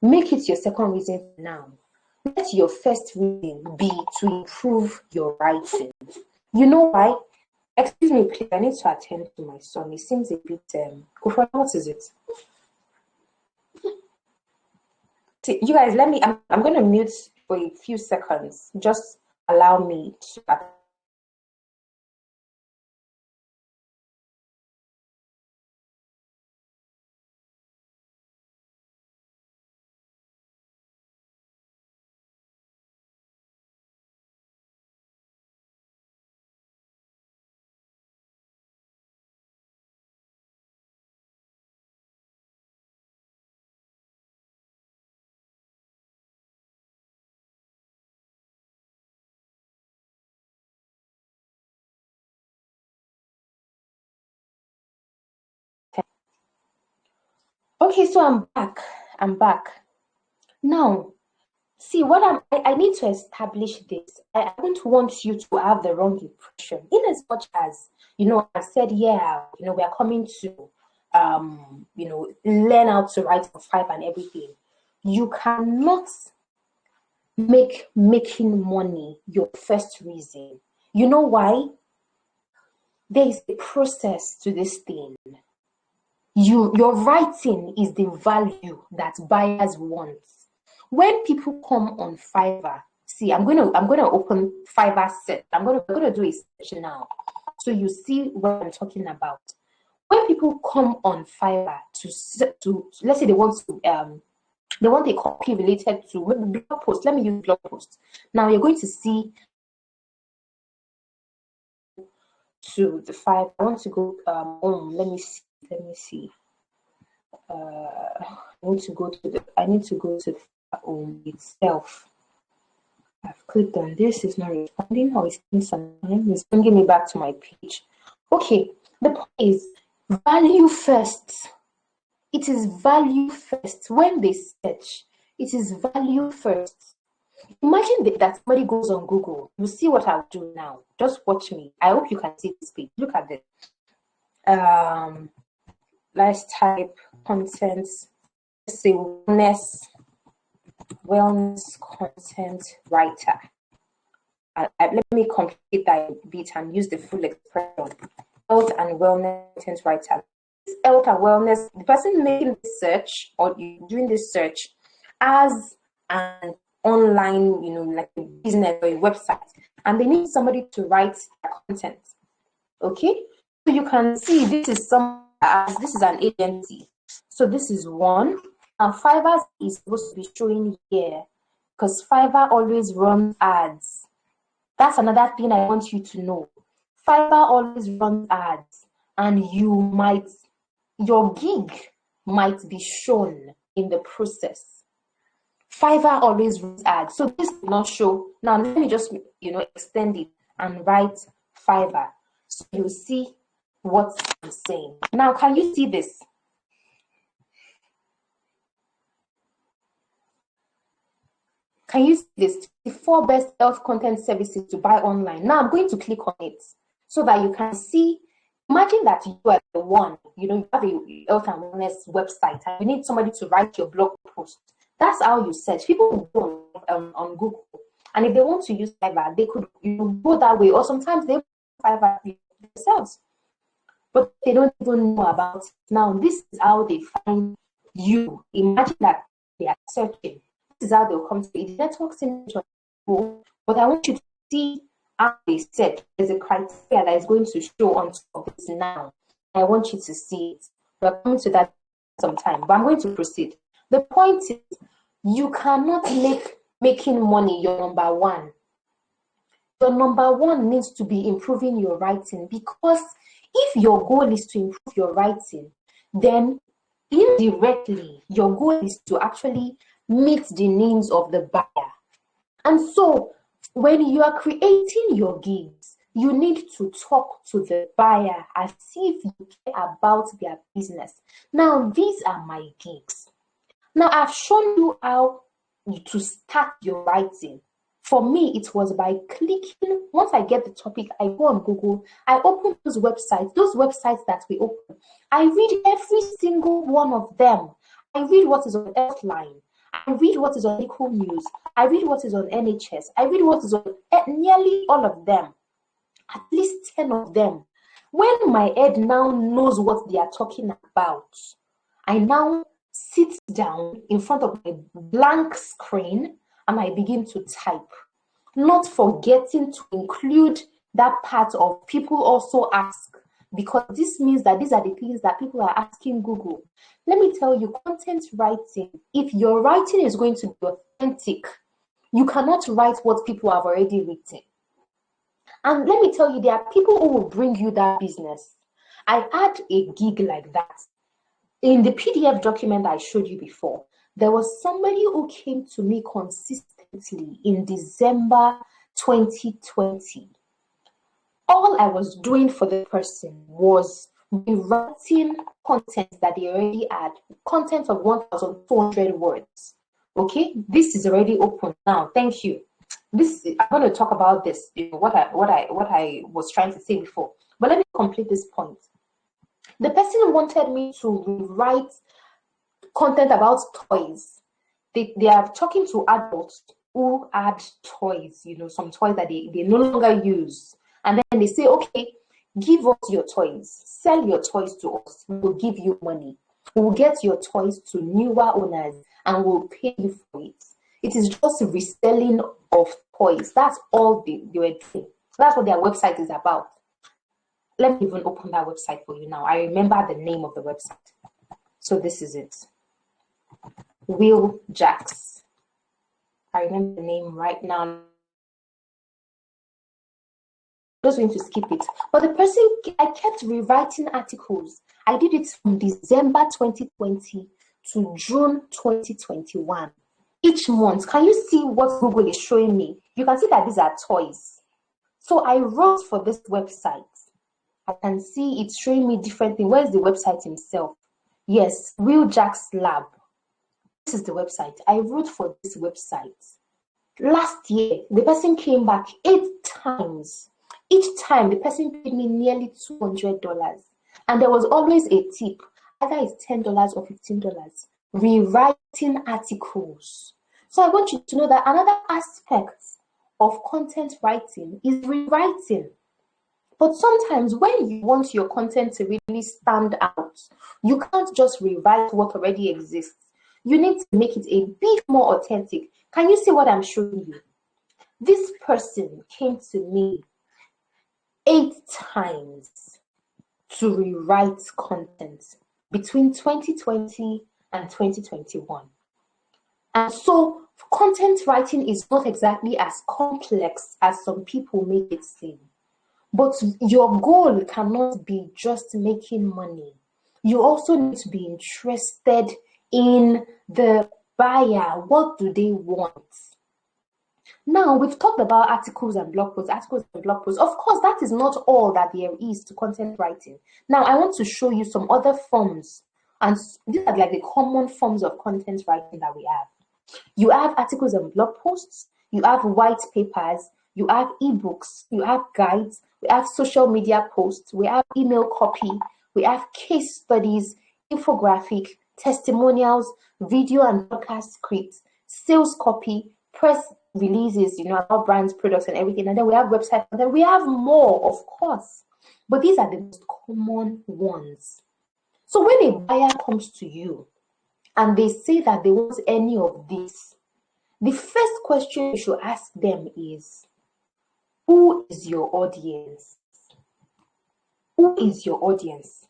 Make it your second reason now. Let your first reason be to improve your writing. You know why? Excuse me, please. I need to attend to my son. He seems a bit. What is it? See, you guys, I'm going to mute for a few seconds. Just allow me to. Okay, so I'm back. Now, see, I need to establish this. I don't want you to have the wrong impression. In as much as, I said, we are coming to, learn how to write on Fiverr and everything. You cannot make making money your first reason. You know why? There is a process to this thing. Your writing is the value that buyers want. When people come on Fiverr, see, I'm gonna open Fiverr search. I'm gonna do a search now, so you see what I'm talking about. When people come on Fiverr to let's say they want a copy related to maybe blog post. Let me use blog post. Now you're going to see to the Fiverr. I want to go let me see. I need to go to the itself. I've clicked on this, it's not responding, or it's taking some time. It's bringing me back to my page. Okay, the point is value first. It is value first. When they search, it is value first. Imagine that somebody goes on Google. You see what I'll do now. Just watch me. I hope you can see this page. Look at this. Let's type content. Let's say wellness content writer. Let me complete that bit and use the full expression. Health and wellness content writer. Health and wellness, the person making this search or doing this search as an online, like a business or a website, and they need somebody to write their content. Okay, so you can see this is an agency. So this is one. And Fiverr is supposed to be showing here because Fiverr always runs ads. That's another thing I want you to know. Fiverr always runs ads, and your gig might be shown in the process. Fiverr always runs ads, so this will not show. Now let me just extend it and write Fiverr, so you see what I'm saying. Now, can you see this? Can you see this? The 4 best health content services to buy online. Now I'm going to click on it so that you can see. Imagine that you are the one, you have a health and wellness website and you need somebody to write your blog post. That's how you search. People go on Google, and if they want to use Fiverr, they could go that way, or sometimes they Fiverr themselves, but they don't even know about it. Now, this is how they find you. Imagine that they are searching. This is how they'll come to it. The network's in but I want you to see how they said there's a criteria that is going to show on top of this now. I want you to see it. We're coming to that sometime, but I'm going to proceed. The point is, you cannot making money your number one. Your number one needs to be improving your writing, because if your goal is to improve your writing, then indirectly your goal is to actually meet the needs of the buyer. And so when you are creating your gigs, you need to talk to the buyer as if you care about their business. Now, these are my gigs. Now, I've shown you how to start your writing. For me, it was by clicking. Once I get the topic, I go on Google, I open those websites that we open. I read every single one of them. I read what is on Healthline. I read what is on Equal News. I read what is on NHS. I read what is on nearly all of them, at least 10 of them. When my head now knows what they are talking about, I now sit down in front of a blank screen and I begin to type, not forgetting to include that part of people also ask, because this means that these are the things that people are asking Google. Let me tell you, content writing, if your writing is going to be authentic, you cannot write what people have already written. And let me tell you, there are people who will bring you that business. I had a gig like that. In the PDF document I showed you before, there was somebody who came to me consistently in December 2020. All I was doing for the person was writing content that they already had, content of 1,200 words. Okay, this is already open now. Thank you. I'm going to talk about this, what I was trying to say before. But let me complete this point. The person wanted me to write content about toys. They are talking to adults who add toys, some toys that they no longer use. And then they say, okay, give us your toys. Sell your toys to us. We'll give you money. We'll get your toys to newer owners and we'll pay you for it. It is just reselling of toys. That's all they were doing. That's what their website is about. Let me even open that website for you now. I remember the name of the website. So this is it. Will Jacks. I remember the name right now. I'm just going to skip it. But the person, I kept rewriting articles. I did it from December 2020 to June 2021. Each month, can you see what Google is showing me? You can see that these are toys. So I wrote for this website. I can see it's showing me different things. Where's the website himself? Yes, Will Jack's Lab. This is the website. I wrote for this website. Last year, the person came back 8 times. Each time, the person paid me nearly $200. And there was always a tip. Either it's $10 or $15. Rewriting articles. So I want you to know that another aspect of content writing is rewriting. But sometimes when you want your content to really stand out, you can't just rewrite what already exists. You need to make it a bit more authentic. Can you see what I'm showing you? This person came to me 8 times to rewrite content between 2020 and 2021. And so content writing is not exactly as complex as some people make it seem. But your goal cannot be just making money. You also need to be interested in the buyer. What do they want? Now, we've talked about articles and blog posts. Of course, that is not all that there is to content writing. Now, I want to show you some other forms. And these are like the common forms of content writing that we have. You have articles and blog posts. You have white papers. You have ebooks. You have guides. We have social media posts. We have email copy. We have case studies, infographic, testimonials, video and podcast scripts, sales copy, press releases, about brands, products, and everything. And then we have websites. And then we have more, of course. But these are the most common ones. So when a buyer comes to you and they say that they want any of these, the first question you should ask them is, who is your audience? Who is your audience?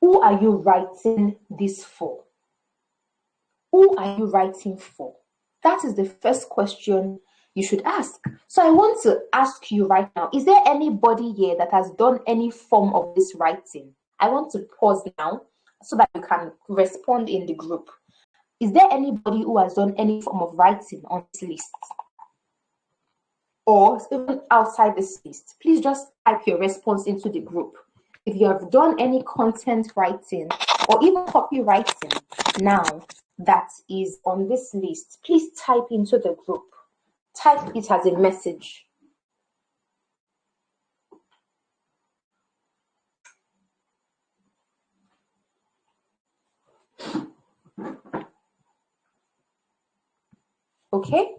Who are you writing this for? Who are you writing for? That is the first question you should ask. So I want to ask you right now, is there anybody here that has done any form of this writing? I want to pause now so that you can respond in the group. Is there anybody who has done any form of writing on this list? Or even outside this list? Please just type your response into the group. If you have done any content writing or even copywriting now that is on this list, please type into the group. Type it as a message. Okay?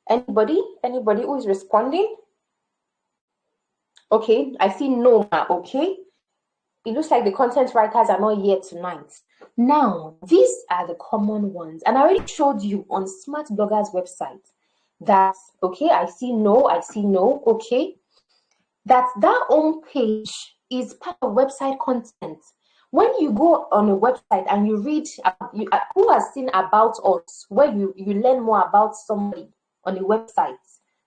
Anybody who is responding? Okay, I see no. Okay. It looks like the content writers are not here tonight. Now, these are the common ones. And I already showed you on Smart Bloggers website that, okay, I see no, okay, that home page is part of website content. When you go on a website and you read, who has seen About Us, where you learn more about somebody on a website.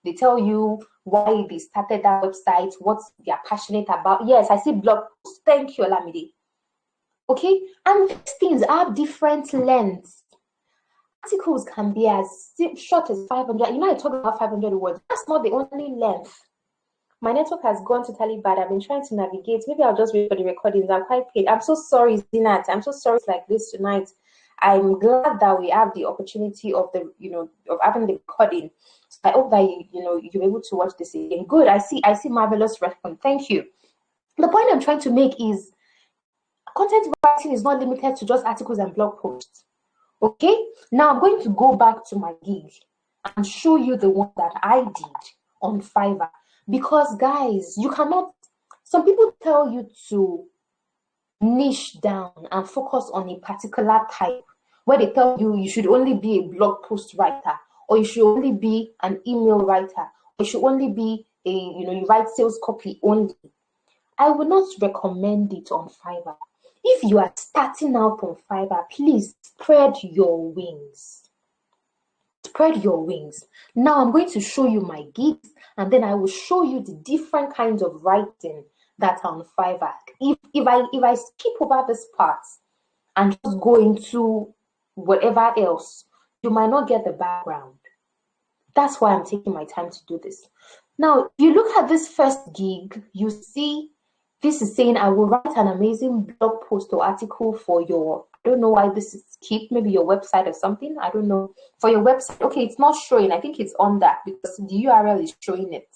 They tell you why they started that website, what they are passionate about. Yes, I see blog posts. Thank you, Olamide. Okay, and these things have different lengths. Articles can be as short as 500. I talk about 500 words. That's not the only length. My network has gone totally bad. I've been trying to navigate. Maybe I'll just wait for the recordings. I'm quite paid. I'm so sorry, Zinat. I'm so sorry it's like this tonight. I'm glad that we have the opportunity of of having the recording. So I hope that you're able to watch this again. Good. I see marvelous response. Thank you. The point I'm trying to make is content writing is not limited to just articles and blog posts. Okay? Now I'm going to go back to my gig and show you the one that I did on Fiverr. Because guys, you cannot, some people tell you to niche down and focus on a particular type, where they tell you should only be a blog post writer or you should only be an email writer, or you should only be you write sales copy only. I would not recommend it on Fiverr. If you are starting out on Fiverr, please spread your wings. Spread your wings. Now I'm going to show you my gigs, and then I will show you the different kinds of writing that are on Fiverr. If I skip over this part and just go into whatever else, you might not get the background. That's why I'm taking my time to do this. Now, if you look at this first gig, you see this is saying I will write an amazing blog post or article for your, I don't know why this is keep, maybe your website or something. I don't know. For your website. Okay, it's not showing. I think it's on that because the URL is showing it.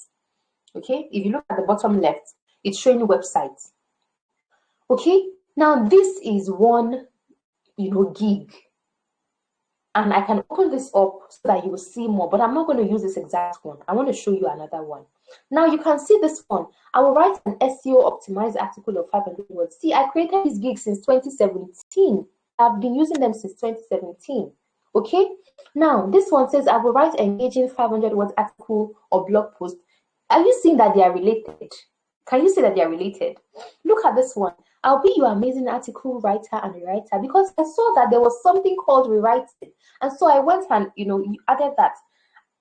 Okay, if you look at the bottom left, it's showing website. Okay, now this is one, gig. And I can open this up so that you will see more, but I'm not going to use this exact one. I want to show you another one. Now you can see this one. I will write an SEO optimized article of 500 words. See, I created these gigs since 2017. I've been using them since 2017. Okay. Now this one says I will write engaging 500 words article or blog post. Are you seeing that they are related? Can you see that they are related? Look at this one. I'll be your amazing article writer and rewriter, because I saw that there was something called rewriting. And so I went and, you added that.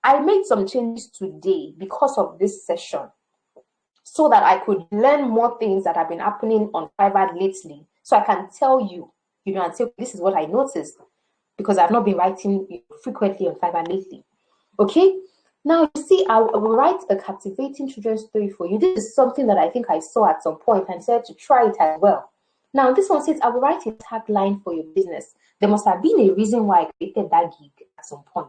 I made some changes today because of this session so that I could learn more things that have been happening on Fiverr lately. So I can tell you, and say, this is what I noticed because I've not been writing frequently on Fiverr lately. Okay. Now, you see, I will write a captivating children's story for you. This is something that I think I saw at some point and said to try it as well. Now, this one says, I will write a tagline for your business. There must have been a reason why I created that gig at some point.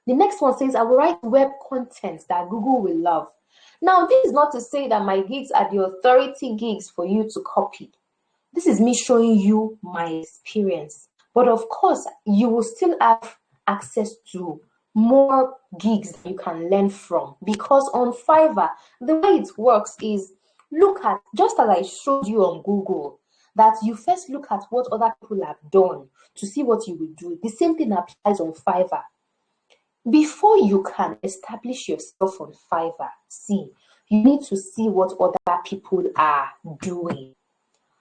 The next one says, I will write web content that Google will love. Now, this is not to say that my gigs are the authority gigs for you to copy. This is me showing you my experience. But of course, you will still have access to more gigs that you can learn from, because on Fiverr, the way it works is, look at, just as I showed you on Google, that you first look at what other people have done to see what you will do. The same thing applies on Fiverr. Before you can establish yourself on Fiverr, you need to see what other people are doing.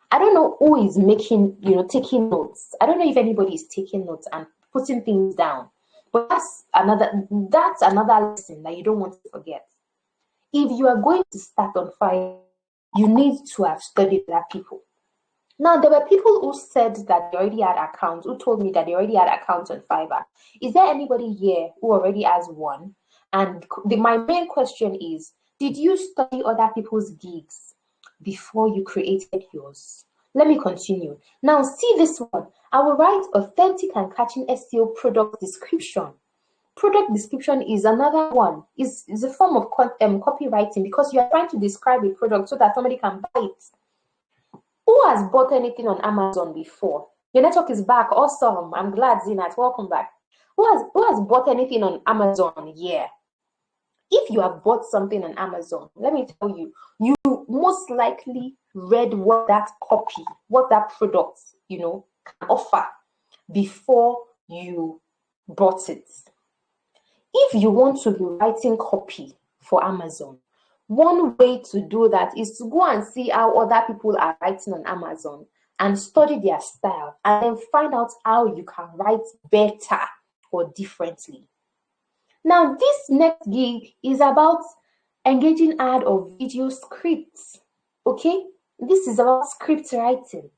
I don't know who is making, taking notes. I don't know if anybody is taking notes and putting things down. But that's another lesson that you don't want to forget. If you are going to start on Fiverr, you need to have studied other people. Now, there were people who said that they already had accounts, who told me that they already had accounts on Fiverr. Is there anybody here who already has one? And my main question is, did you study other people's gigs before you created yours? Let me continue. Now, see this one. I will write authentic and catching SEO product description. Product description is another one. Is a form of copywriting, because you are trying to describe a product so that somebody can buy it. Who has bought anything on Amazon before? Your network is back. Awesome. I'm glad, Zinat. Welcome back. Who has bought anything on Amazon? Yeah. If you have bought something on Amazon, let me tell you, you most likely read what that product, can offer before you bought it. If you want to be writing copy for Amazon, one way to do that is to go and see how other people are writing on Amazon and study their style, and then find out how you can write better or differently. Now, this next gig is about engaging ad or video scripts. Okay, this is about script writing.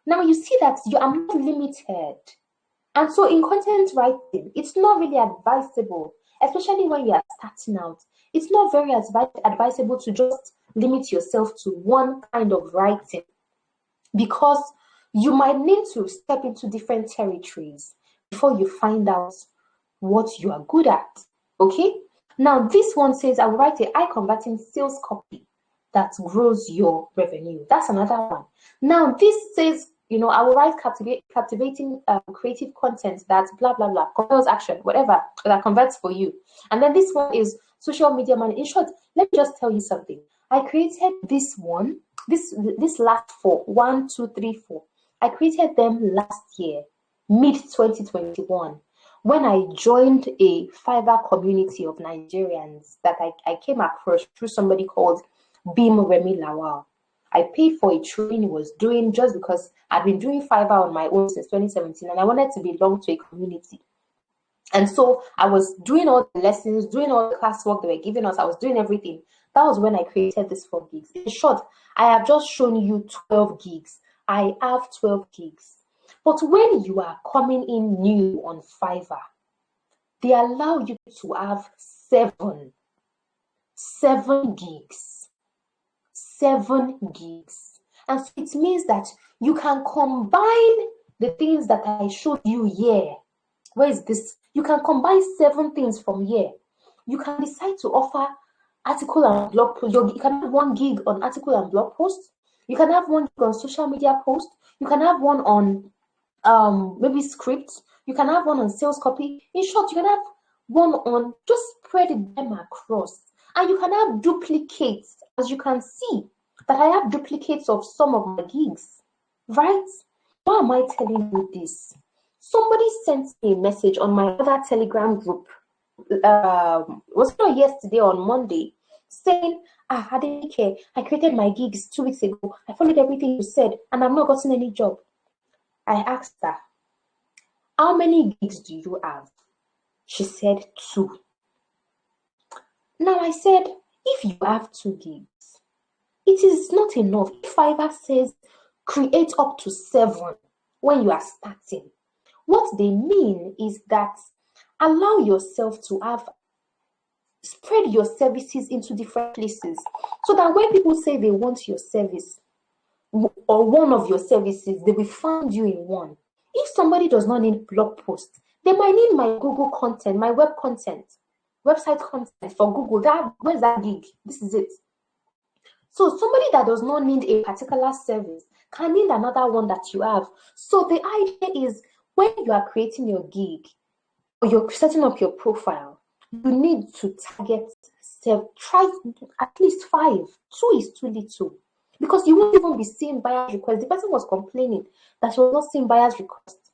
Now, you see that you are not limited. And so in content writing, it's not really advisable, especially when you are starting out. It's not very advisable to just limit yourself to one kind of writing, because you might need to step into different territories before you find out what you are good at. Okay? Now, this one says, I will write a high-converting sales copy that grows your revenue. That's another one. Now, this says, I will write captivating creative content that blah, blah, blah, compels action, whatever, that converts for you. And then this one is social media man. In short, let me just tell you something. I created this one, this last 4, 1, 2, 3, 4. I created them last year, mid-2021. when I joined a Fiverr community of Nigerians that I came across through somebody called Bim Remy Lawal. I paid for a training he was doing just because I've been doing Fiverr on my own since 2017 and I wanted to belong to a community. And so I was doing all the lessons, doing all the classwork they were giving us. I was doing everything. That was when I created this 4 gigs. In short, I have just shown you 12 gigs. I have 12 gigs. But when you are coming in new on Fiverr, they allow you to have 7 gigs. 7 gigs. And so it means that you can combine the things that I showed you here. Where is this? You can combine 7 things from here. You can decide to offer article and blog post. You can have 1 gig on article and blog post. You can have 1 gig on social media post. You can have 1 on maybe script. You can have 1 on sales copy. In short, you can have 1 on, just spread them across. And you can have duplicates, as you can see, that I have duplicates of some of my gigs, right? Why am I telling you this? Somebody sent me a message on my other Telegram group, was it not yesterday, on Monday, saying, Adenike, I created my gigs 2 weeks ago. I followed everything you said, and I've not gotten any job. I asked her, how many gigs do you have? She said 2. Now I said, if you have 2 gigs, it is not enough. If Fiverr says create up to 7 when you are starting, what they mean is that allow yourself to spread your services into different places, so that when people say they want your service or one of your services, they will find you in one. If somebody does not need blog posts, they might need my Google content, my web content, website content for Google. Where's that gig? This is it. So somebody that does not need a particular service can need another one that you have. So the idea is, when you are creating your gig or you're setting up your profile, you need to target try at least 5. 2 is too little, because you won't even be seeing buyer's requests. The person was complaining that she was not seeing buyer's requests.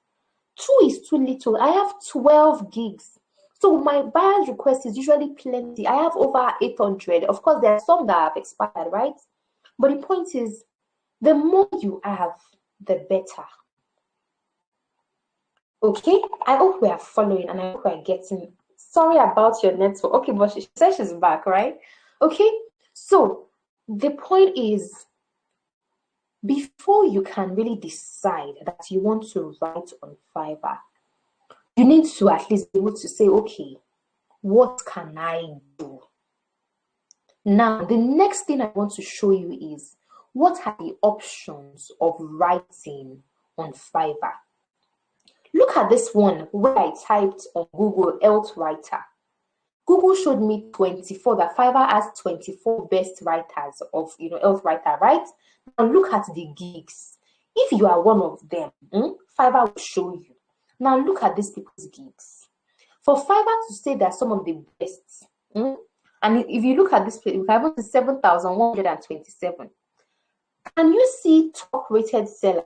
2 is too little. I have 12 gigs. So my buyer's request is usually plenty. I have over 800. Of course, there are some that have expired, right? But the point is, the more you have, the better. Okay, I hope we are following and I hope we are getting. Sorry about your network. Okay, but she says she's back, right? Okay, so the point is, before you can really decide that you want to write on Fiverr, you need to at least be able to say, okay, what can I do? Now, the next thing I want to show you is, what are the options of writing on Fiverr? Look at this one where I typed on Google health writer. Google showed me 24, that Fiverr has 24 best writers of health writer, right? Now look at the gigs. If you are one of them, Fiverr will show you. Now look at these people's gigs. For Fiverr to say that some of the best, and if you look at this page, we have 7,127. Can you see top rated seller?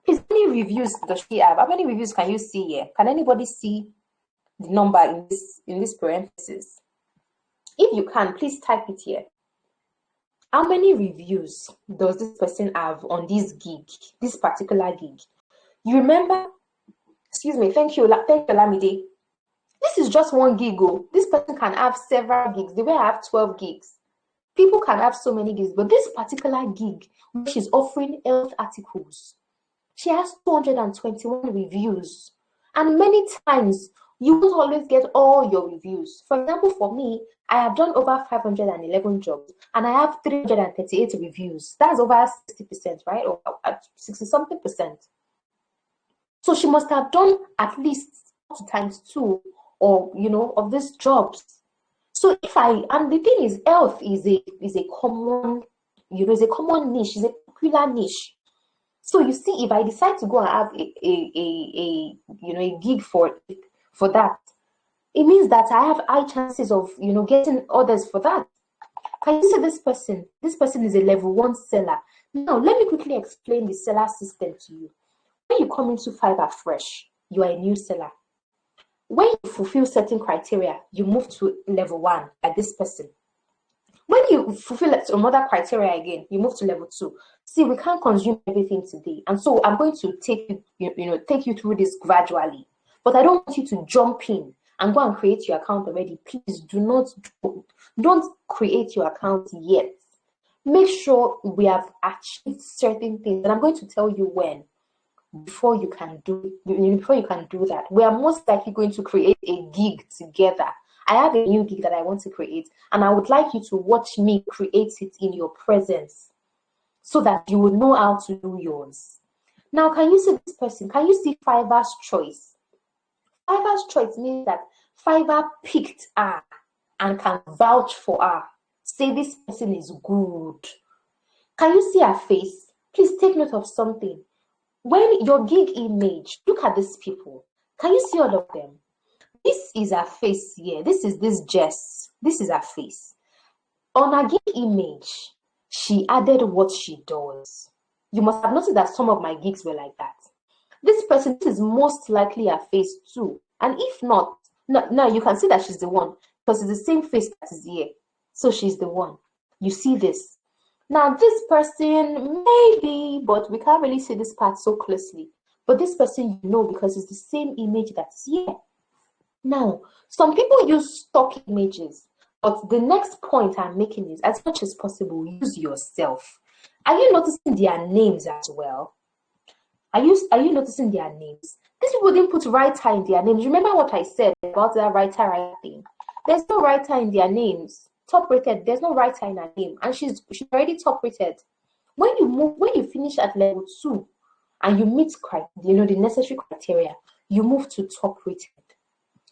Please, how many reviews does she have? How many reviews can you see here? Can anybody see the number in this parenthesis? If you can, please type it here. How many reviews does this person have on this gig, this particular gig? You remember? Excuse me. Thank you, Lamide. This is just 1 gig. This person can have several gigs. The way I have 12 gigs. People can have so many gigs, but this particular gig, which is offering health articles, she has 221 reviews. And many times, you won't always get all your reviews. For example, for me, I have done over 511 jobs, and I have 338 reviews. That's over 60%, right? Or 60-something percent. So she must have done at least ×2 or, of these jobs. So and the thing is, health is a common, is a common niche, is a popular niche. So you see, if I decide to go and have a gig for that, it means that I have high chances of getting orders for that. Can you see this person? This person is a level 1 seller. Now let me quickly explain the seller system to you. When you come into Fiverr fresh, you are a new seller. When you fulfill certain criteria, you move to level 1 at this person. When you fulfill some other criteria again, you move to level 2. See, we can't consume everything today. And so I'm going to take take you through this gradually. But I don't want you to jump in and go and create your account already. Please don't create your account yet. Make sure we have achieved certain things. And I'm going to tell you when. Before you can do that, we are most likely going to create a gig together. I have a new gig that I want to create, and I would like you to watch me create it in your presence so that you will know how to do yours. Now, can you see this person? Can you see Fiverr's choice? Fiverr's choice means that Fiverr picked her and can vouch for her. Say this person is good. Can you see her face? Please take note of something. When your gig image, look at these people. Can you see all of them? This is her face here. This is this Jess. This is her face. On her gig image, she added what she does. You must have noticed that some of my gigs were like that. This person, this is most likely her face too. And if not, now you can see that she's the one because it's the same face that is here. So she's the one. You see this. Now, this person, maybe, but we can't really see this part so closely. But this person, you know, because it's the same image that's here. Now, some people use stock images, but the next point I'm making is, as much as possible, use yourself. Are you noticing their names as well? Are you noticing their names? These people didn't put writer in their names. Remember what I said about that writer thing? There's no writer in their names. Top rated, there's no writer in her name, and she's already top rated. When you finish at level 2 and you meet the necessary criteria, you move to top rated.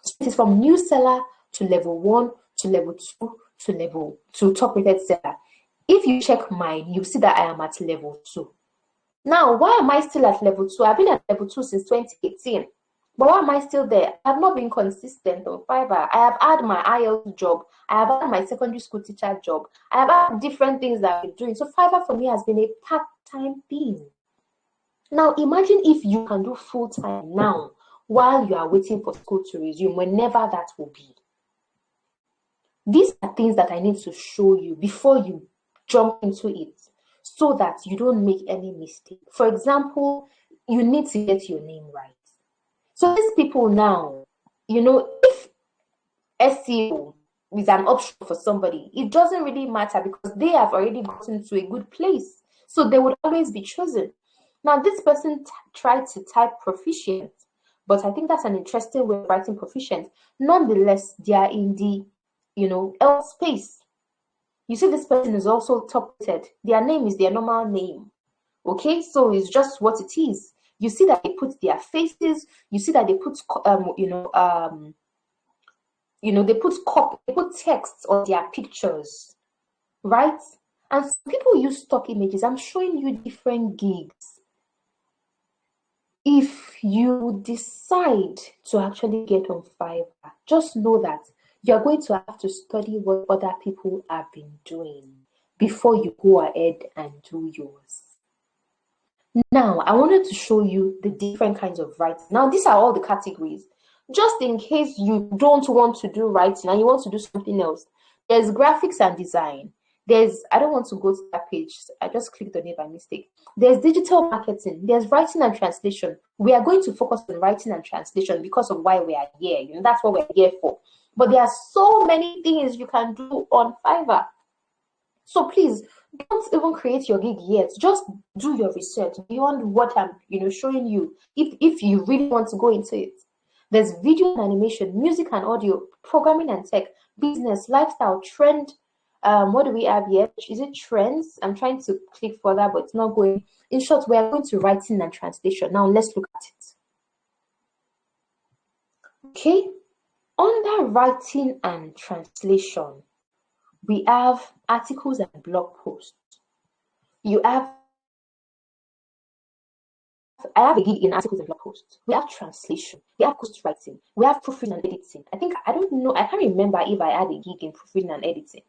So it is from new seller to level 1 to level 2 to top rated seller. If you check mine, you see that I am at level 2. Now, why am I still at level 2? I've been at level 2 since 2018. But why am I still there? I have not been consistent on Fiverr. I have had my IELTS job. I have had my secondary school teacher job. I have had different things that I've been doing. So Fiverr for me has been a part-time thing. Now, imagine if you can do full-time now while you are waiting for school to resume, whenever that will be. These are things that I need to show you before you jump into it so that you don't make any mistake. For example, you need to get your name right. So these people now, if SEO is an option for somebody, it doesn't really matter because they have already gotten to a good place. So they would always be chosen. Now, this person tried to type proficient, but I think that's an interesting way of writing proficient. Nonetheless, they are in the, L space. You see, this person is also top rated. Their name is their normal name. Okay, so it's just what it is. You see that they put their faces. You see that they put, they put text on their pictures, right? And some people use stock images. I'm showing you different gigs. If you decide to actually get on Fiverr, just know that you're going to have to study what other people have been doing before you go ahead and do yours. Now, I wanted to show you the different kinds of writing. Now, these are all the categories. Just in case you don't want to do writing and you want to do something else, there's graphics and design. I don't want to go to that page. I just clicked on it by mistake. There's digital marketing. There's writing and translation. We are going to focus on writing and translation because of why we are here. That's what we're here for. But there are so many things you can do on Fiverr. So please, don't even create your gig yet. Just do your research beyond what I'm, showing you. If you really want to go into it, there's video and animation, music and audio, programming and tech, business, lifestyle, trend. What do we have here? Is it trends? I'm trying to click further, but it's not going. In short, we are going to writing and translation. Now let's look at it. Okay, under writing and translation, we have articles and blog posts. I have a gig in articles and blog posts. We have translation. We have ghostwriting. We have proofreading and editing. I can't remember if I had a gig in proofreading and editing.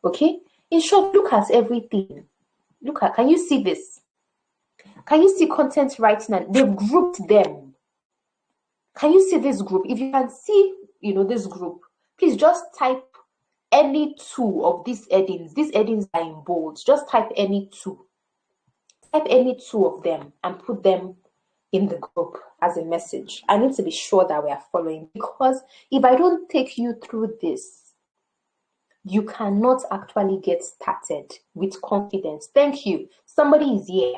Okay? In short, look at everything. Can you see this? Can you see content writing? And they've grouped them. Can you see this group? If you can see, this group, please just type any two of these headings. These headings are in bold. Just type any two. Type any two of them and put them in the group as a message. I need to be sure that we are following, because if I don't take you through this, you cannot actually get started with confidence. Thank you. Somebody is here.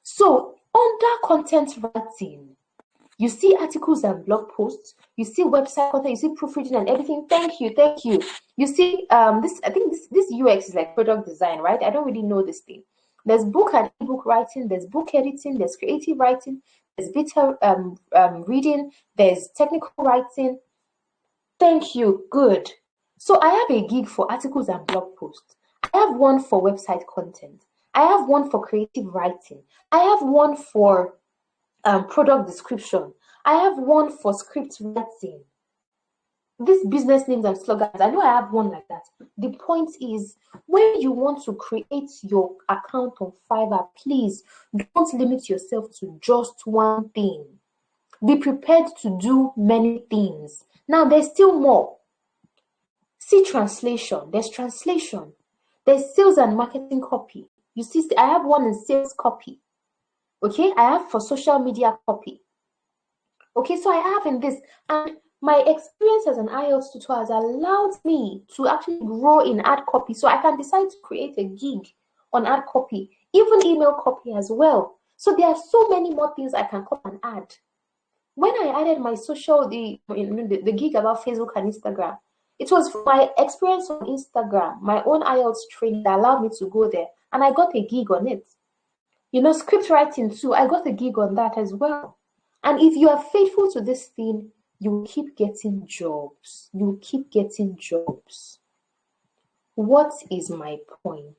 So under content writing, you see articles and blog posts, you see website content, you see proofreading and editing. Thank you. You see this, I think this UX is like product design, right? I don't really know this thing. There's book and ebook writing, there's book editing, there's creative writing, there's beta reading, there's technical writing. Thank you. Good. So I have a gig for articles and blog posts. I have one for website content. I have one for creative writing. I have one for product description. I have one for script writing. These business names and slogans, I know I have one like that. The point is, when you want to create your account on Fiverr, please don't limit yourself to just one thing. Be prepared to do many things. Now, there's still more. See translation. There's translation. There's sales and marketing copy. You see, I have one in sales copy. Okay, I have for social media copy. Okay, so I have in this, and my experience as an IELTS tutor has allowed me to actually grow in ad copy, so I can decide to create a gig on ad copy, even email copy as well. So there are so many more things I can come and add. When I added my social, the gig about Facebook and Instagram, it was my experience on Instagram, my own IELTS training that allowed me to go there, and I got a gig on it. Script writing too, I got a gig on that as well. And if you are faithful to this thing, you will keep getting jobs. You will keep getting jobs. What is my point?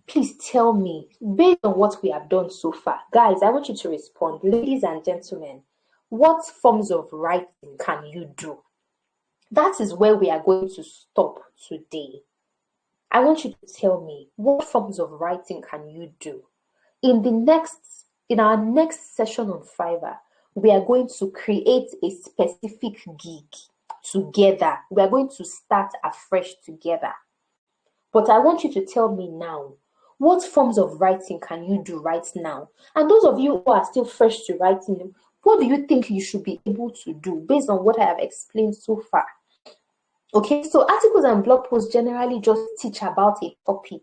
Please tell me, based on what we have done so far. Guys, I want you to respond. Ladies and gentlemen, what forms of writing can you do? That is where we are going to stop today. I want you to tell me, what forms of writing can you do? In our next session on Fiverr, we are going to create a specific gig together. We are going to start afresh together. But I want you to tell me now, what forms of writing can you do right now? And those of you who are still fresh to writing, what do you think you should be able to do based on what I have explained so far? Okay, so articles and blog posts generally just teach about a topic.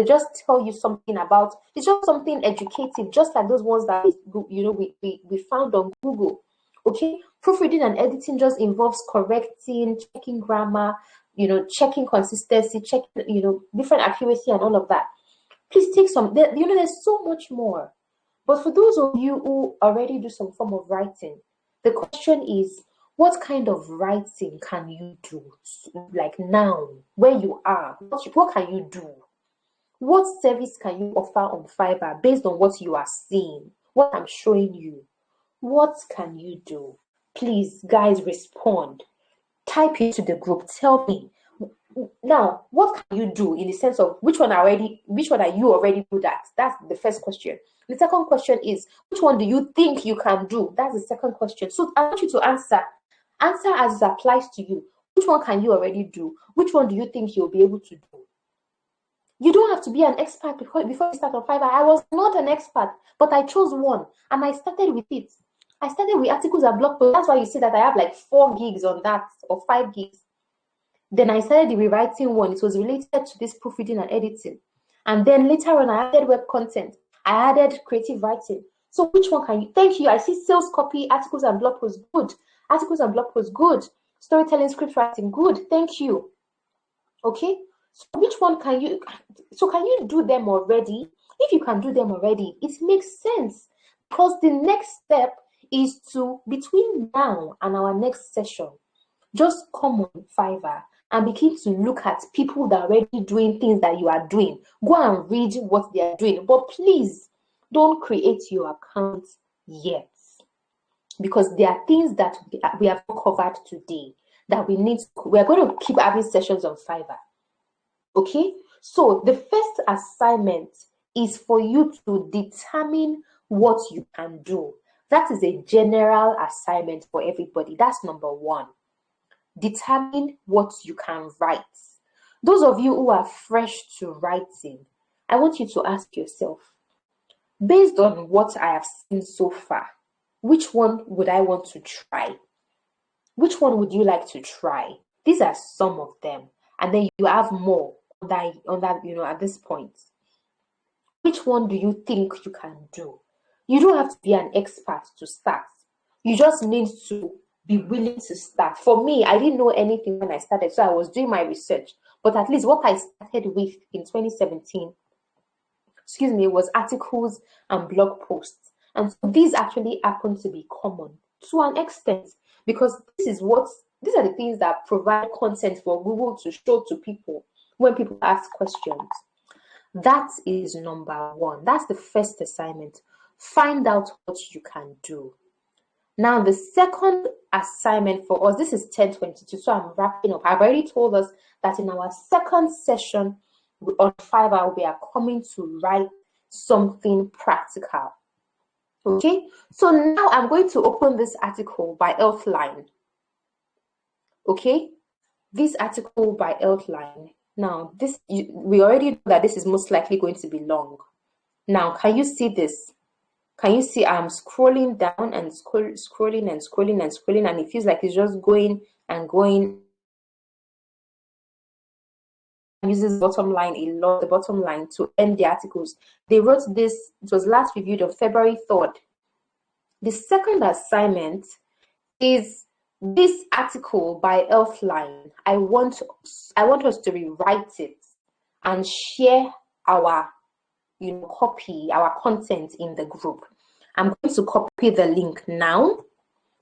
Just tell you something about, it's just something educative, just like those ones that we found on Google. Okay, proofreading and editing just involves correcting, checking grammar, checking consistency, checking, different accuracy and all of that. Please take some, there's so much more. But for those of you who already do some form of writing, the question is, what kind of writing can you do? Like now, where you are, what can you do? What service can you offer on Fiverr based on what you are seeing, what I'm showing you? What can you do? Please, guys, respond. Type into the group. Tell me. Now, what can you do in the sense of which one are you already good at? That's the first question. The second question is, which one do you think you can do? That's the second question. So I want you to answer as it applies to you. Which one can you already do? Which one do you think you'll be able to do? You don't have to be an expert before you start on Fiverr. I was not an expert, but I chose one and I started with it. I started with articles and blog posts. That's why you see that I have like 4 gigs on that, or 5 gigs. Then I started the rewriting one. It was related to this proofreading and editing. And then later on, I added web content. I added creative writing. So which one can you? Thank you. I see sales copy, articles and blog posts. Good. Articles and blog posts. Good. Storytelling, script writing. Good. Thank you. Okay. So which one can you? So can you do them already? If you can do them already, it makes sense, because the next step is to, between now and our next session, just come on Fiverr and begin to look at people that are already doing things that you are doing. Go and read what they are doing. But please don't create your account yet, because there are things that we have covered today that we are going to keep having sessions on Fiverr. Okay, so the first assignment is for you to determine what you can do. That is a general assignment for everybody. That's number one. Determine what you can write. Those of you who are fresh to writing, I want you to ask yourself, based on what I have seen so far, which one would I want to try? Which one would you like to try? These are some of them. And then you have more on that, at this point. Which one do you think you can do? You don't have to be an expert to start. You just need to be willing to start. For me, I didn't know anything when I started, so I was doing my research. But at least what I started with in 2017, was articles and blog posts. And so these actually happen to be common to an extent, because these are the things that provide content for Google to show to people when people ask questions. That is number one. That's the first assignment. Find out what you can do. Now, the second assignment for us, this is 10:22, so I'm wrapping up. I've already told us that in our second session on Fiverr, we are coming to write something practical. Okay, so now I'm going to open this article by Healthline. Okay, this article by Healthline. Now, we already know that this is most likely going to be long. Now, can you see this? Can you see I'm scrolling down and scrolling and scrolling and scrolling, and it feels like it's just going and going. Uses bottom line a lot, the bottom line to end the articles. They wrote this, it was last reviewed on February 3rd. The second assignment is this article by Healthline. I want us to rewrite it and share our copy, our content in the group. I'm going to copy the link now.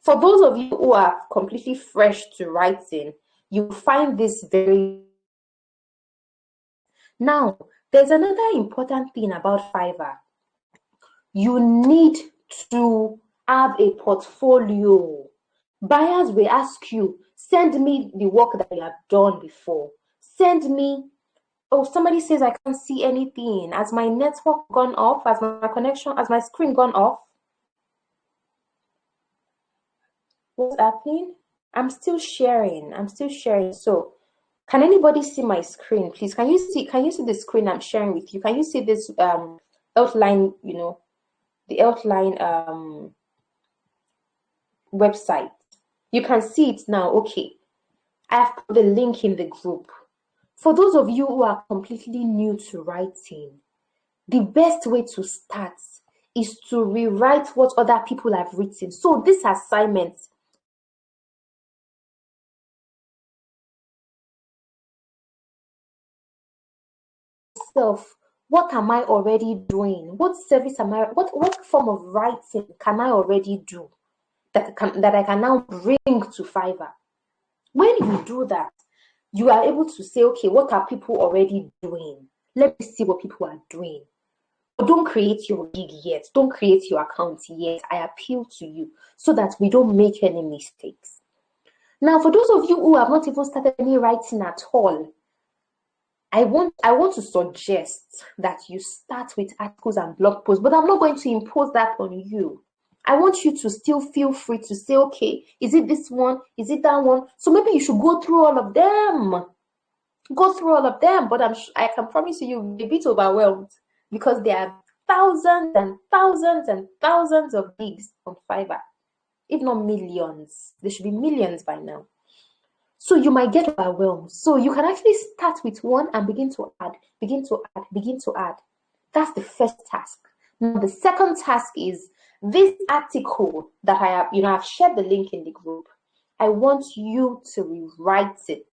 For those of you who are completely fresh to writing, you find this very. Now, there's another important thing about Fiverr. You need to have a portfolio. Buyers will ask you, send me the work that you have done before. Send me, oh, somebody says I can't see anything. Has my network gone off? Has my screen gone off? What's happening? I'm still sharing. So, can anybody see my screen, please? Can you see the screen I'm sharing with you? Can you see this outline, the outline website? You can see it now. Okay. I have put the link in the group. For those of you who are completely new to writing, the best way to start is to rewrite what other people have written. So this assignment, what am I already doing? What service am I, what form of writing can I already do that I can now bring to Fiverr? When you do that, you are able to say, okay, what are people already doing? Let me see what people are doing. But don't create your gig yet. Don't create your account yet. I appeal to you so that we don't make any mistakes. Now, for those of you who have not even started any writing at all, I want to suggest that you start with articles and blog posts, but I'm not going to impose that on you. I want you to still feel free to say, okay, is it this one? Is it that one? So maybe you should go through all of them. But I can promise you'll be a bit overwhelmed because there are thousands and thousands and thousands of gigs on Fiverr, if not millions. There should be millions by now. So you might get overwhelmed. So you can actually start with one and begin to add. That's the first task. Now the second task is this article that I have, I've shared the link in the group. I want you to rewrite it.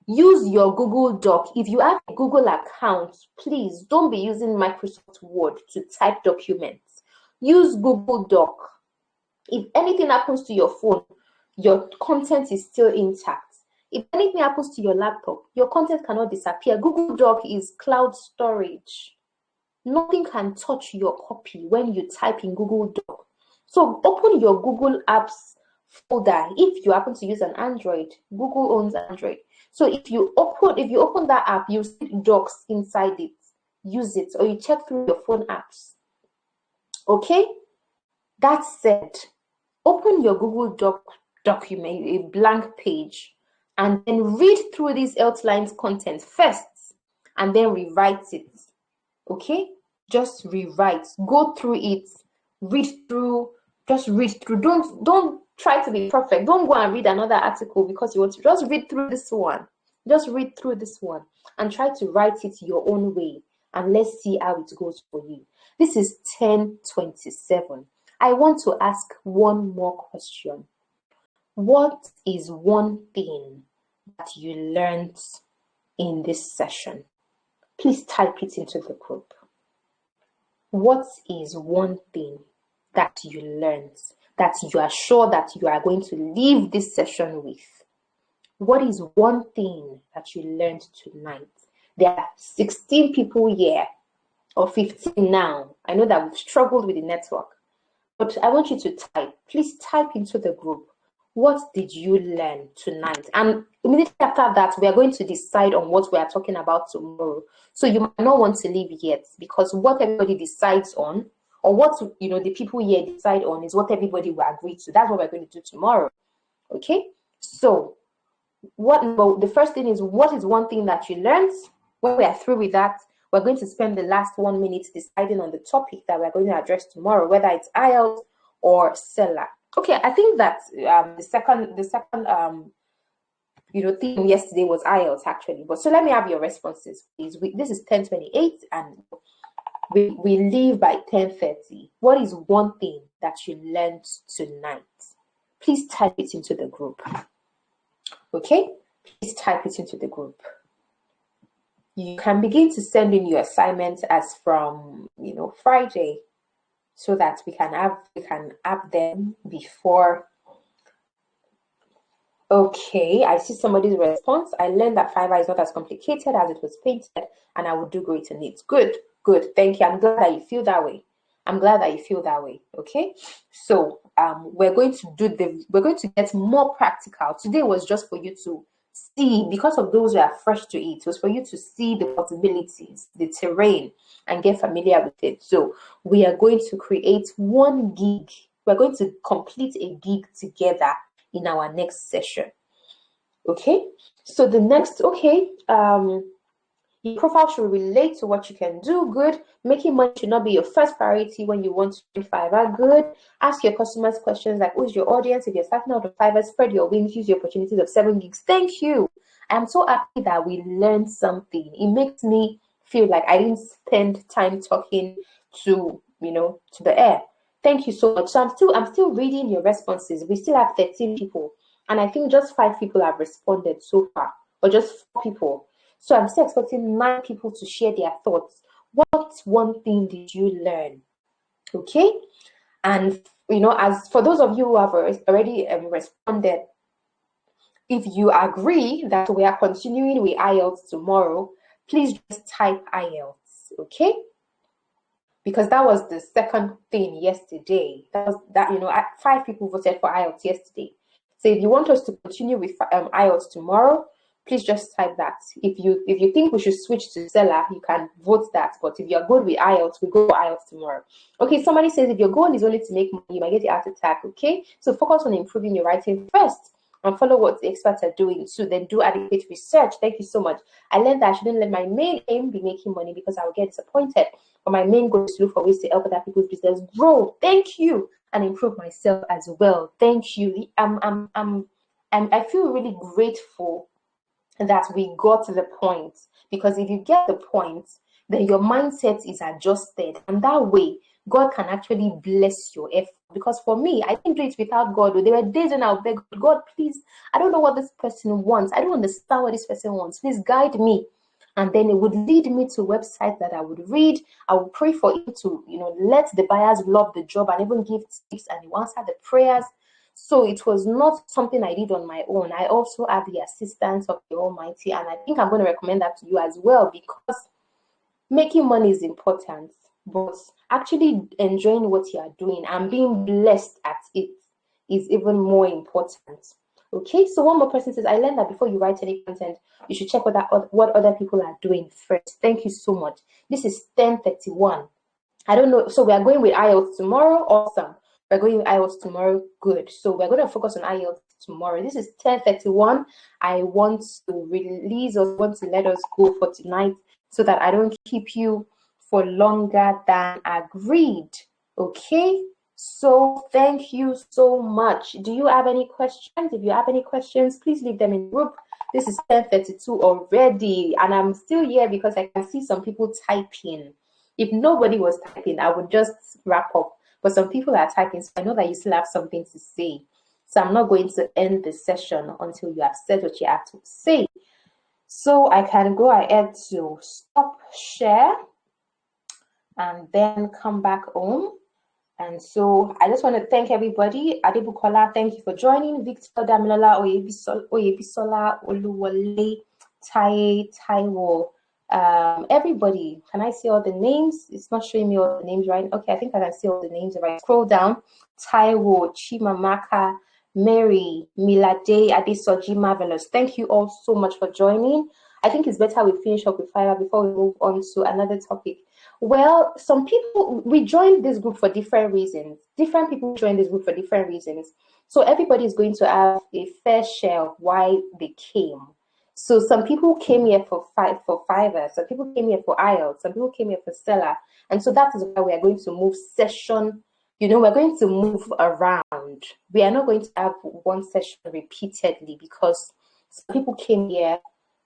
Use your Google Doc. If you have a Google account, please don't be using Microsoft Word to type documents. Use Google Doc. If anything happens to your phone, your content is still intact. If anything happens to your laptop, your content cannot disappear. Google Doc is cloud storage. Nothing can touch your copy when you type in Google Doc. So open your Google Apps folder. If you happen to use an Android, Google owns Android. So if you open that app, you see docs inside it. Use it, or you check through your phone apps. Okay? That said, open your Google document, a blank page, and then read through these outlines content first, and then rewrite it. Okay? Just rewrite. Go through it. Read through. Just read through. Don't try to be perfect. Don't go and read another article because you want to. Just read through this one. Just read through this one and try to write it your own way. And let's see how it goes for you. This is 10:27. I want to ask one more question. What is one thing that you learned in this session? Please type it into the group. What is one thing that you learned that you are sure that you are going to leave this session with? What is one thing that you learned tonight? There are 16 people here, or 15 now. I know that we've struggled with the network, but I want you to type. Please type into the group. What did you learn tonight? And immediately after that, we are going to decide on what we are talking about tomorrow. So you might not want to leave yet, because what everybody decides on, or what the people here decide on, is what everybody will agree to. That's what we're going to do tomorrow. Okay? So the first thing is, what is one thing that you learned? When we are through with that, we're going to spend the last 1 minute deciding on the topic that we're going to address tomorrow, whether it's IELTS or seller. Okay, I think that the second theme yesterday was IELTS actually. But so let me have your responses, please. This is 10:28 and we leave by 10:30. What is one thing that you learned tonight? Please type it into the group. Okay, please type it into the group. You can begin to send in your assignments as from Friday, so that we can have them before. Okay, I see somebody's response. I learned that Fiverr is not as complicated as it was painted, and I would do great in it. Good. Thank you. I'm glad that you feel that way. Okay, so we're going to get more practical. Today was just for you to see, because of those who are fresh to it. It was for you to see the possibilities, the terrain, and get familiar with it. So we are going to create one gig. We're going to complete a gig together in our next session. Okay, so the next, your profile should relate to what you can do. Good. Making money should not be your first priority when you want to do Fiverr. Good. Ask your customers questions like, who's your audience? If you're starting out with Fiverr, spread your wings, use the opportunities of 7 gigs. Thank you. I'm so happy that we learned something. It makes me feel like I didn't spend time talking to the air. Thank you so much. So I'm still reading your responses. We still have 13 people, and I think just 5 people have responded so far, or just 4 people. So I'm still expecting 9 people to share their thoughts. What one thing did you learn? Okay, and as for those of you who have already responded, if you agree that we are continuing with IELTS tomorrow, please just type IELTS. Okay. Because that was the second thing yesterday. 5 people voted for IELTS yesterday. So if you want us to continue with IELTS tomorrow, please just type that. If you think we should switch to seller, you can vote that. But if you're good with IELTS, we go for IELTS tomorrow. Okay, somebody says if your goal is only to make money, you might get a heart attack. Okay, so focus on improving your writing first and follow what the experts are doing. So then do adequate research. Thank you so much. I learned that I shouldn't let my main aim be making money because I will get disappointed. But my main goal is to look for ways to help other people's business grow. Thank you, and improve myself as well. Thank you. I feel really grateful that we got to the point, because if you get the point, then your mindset is adjusted, and that way God can actually bless your effort. Because for me, I didn't do it without God. There were days when I would beg God, please, I don't know what this person wants. I don't understand what this person wants. Please guide me. And then it would lead me to websites that I would read. I would pray for him to, let the buyers love the job and even give tips, and he will answer the prayers. So it was not something I did on my own. I also had the assistance of the Almighty, and I think I'm going to recommend that to you as well, because making money is important, but actually enjoying what you are doing and being blessed at it is even more important. Okay, so one more person says, I learned that before you write any content, you should check what other people are doing first. Thank you so much. This is 10:31. I don't know. So we are going with IELTS tomorrow. Awesome. We're going with IELTS tomorrow. Good. So we're going to focus on IELTS tomorrow. This is 10:31. I want to release or want to let us go for tonight so that I don't keep you for longer than agreed. Okay? So thank you so much. Do you have any questions? If you have any questions, please leave them in the group. This is 10:32 already, and I'm still here because I can see some people typing. If nobody was typing, I would just wrap up. But some people are typing, so I know that you still have something to say. So I'm not going to end the session until you have said what you have to say. So I can go ahead to stop share and then come back home. And so I just want to thank everybody. Adebukola, thank you for joining. Victor, Damilola, Oyebisola, Oluwole, Taye, Taiwo, everybody. Can I see all the names? It's not showing me all the names, right? Okay, I think I can see all the names. If I scroll down, Taiwo, Chimamaka, Mary, Milade, Adesoji, Marvelous. Thank you all so much for joining. I think it's better we finish up with Fiverr before we move on to another topic. Well, some people, we joined this group for different reasons. Different people joined this group for different reasons. So everybody is going to have a fair share of why they came. So some people came here for Fiverr, some people came here for IELTS, some people came here for Seller. And so that is why we are going to move session, we're going to move around. We are not going to have one session repeatedly because some people came here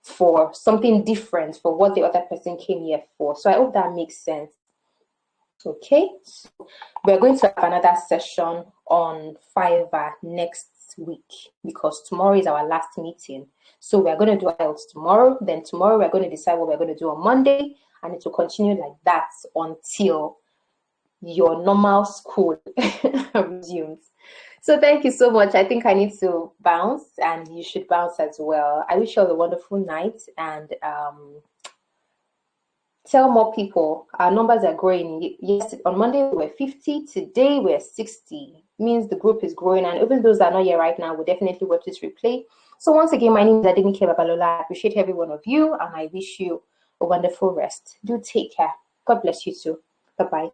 for something different for what the other person came here for. So I hope that makes sense. Okay, so we're going to have another session on Fiverr next week because tomorrow is our last meeting. So we're going to do IELTS tomorrow. Then tomorrow we're going to decide what we're going to do on Monday, and it will continue like that until your normal school resumes. So thank you so much. I think I need to bounce, and you should bounce as well. I wish you all a wonderful night, and tell more people. Our numbers are growing. Yes, on Monday we were 50. Today we're 60. Means the group is growing, and even those that are not here right now will definitely watch this replay. So once again, my name is Adenike Babalola. I appreciate every one of you, and I wish you a wonderful rest. Do take care. God bless you too. Bye-bye.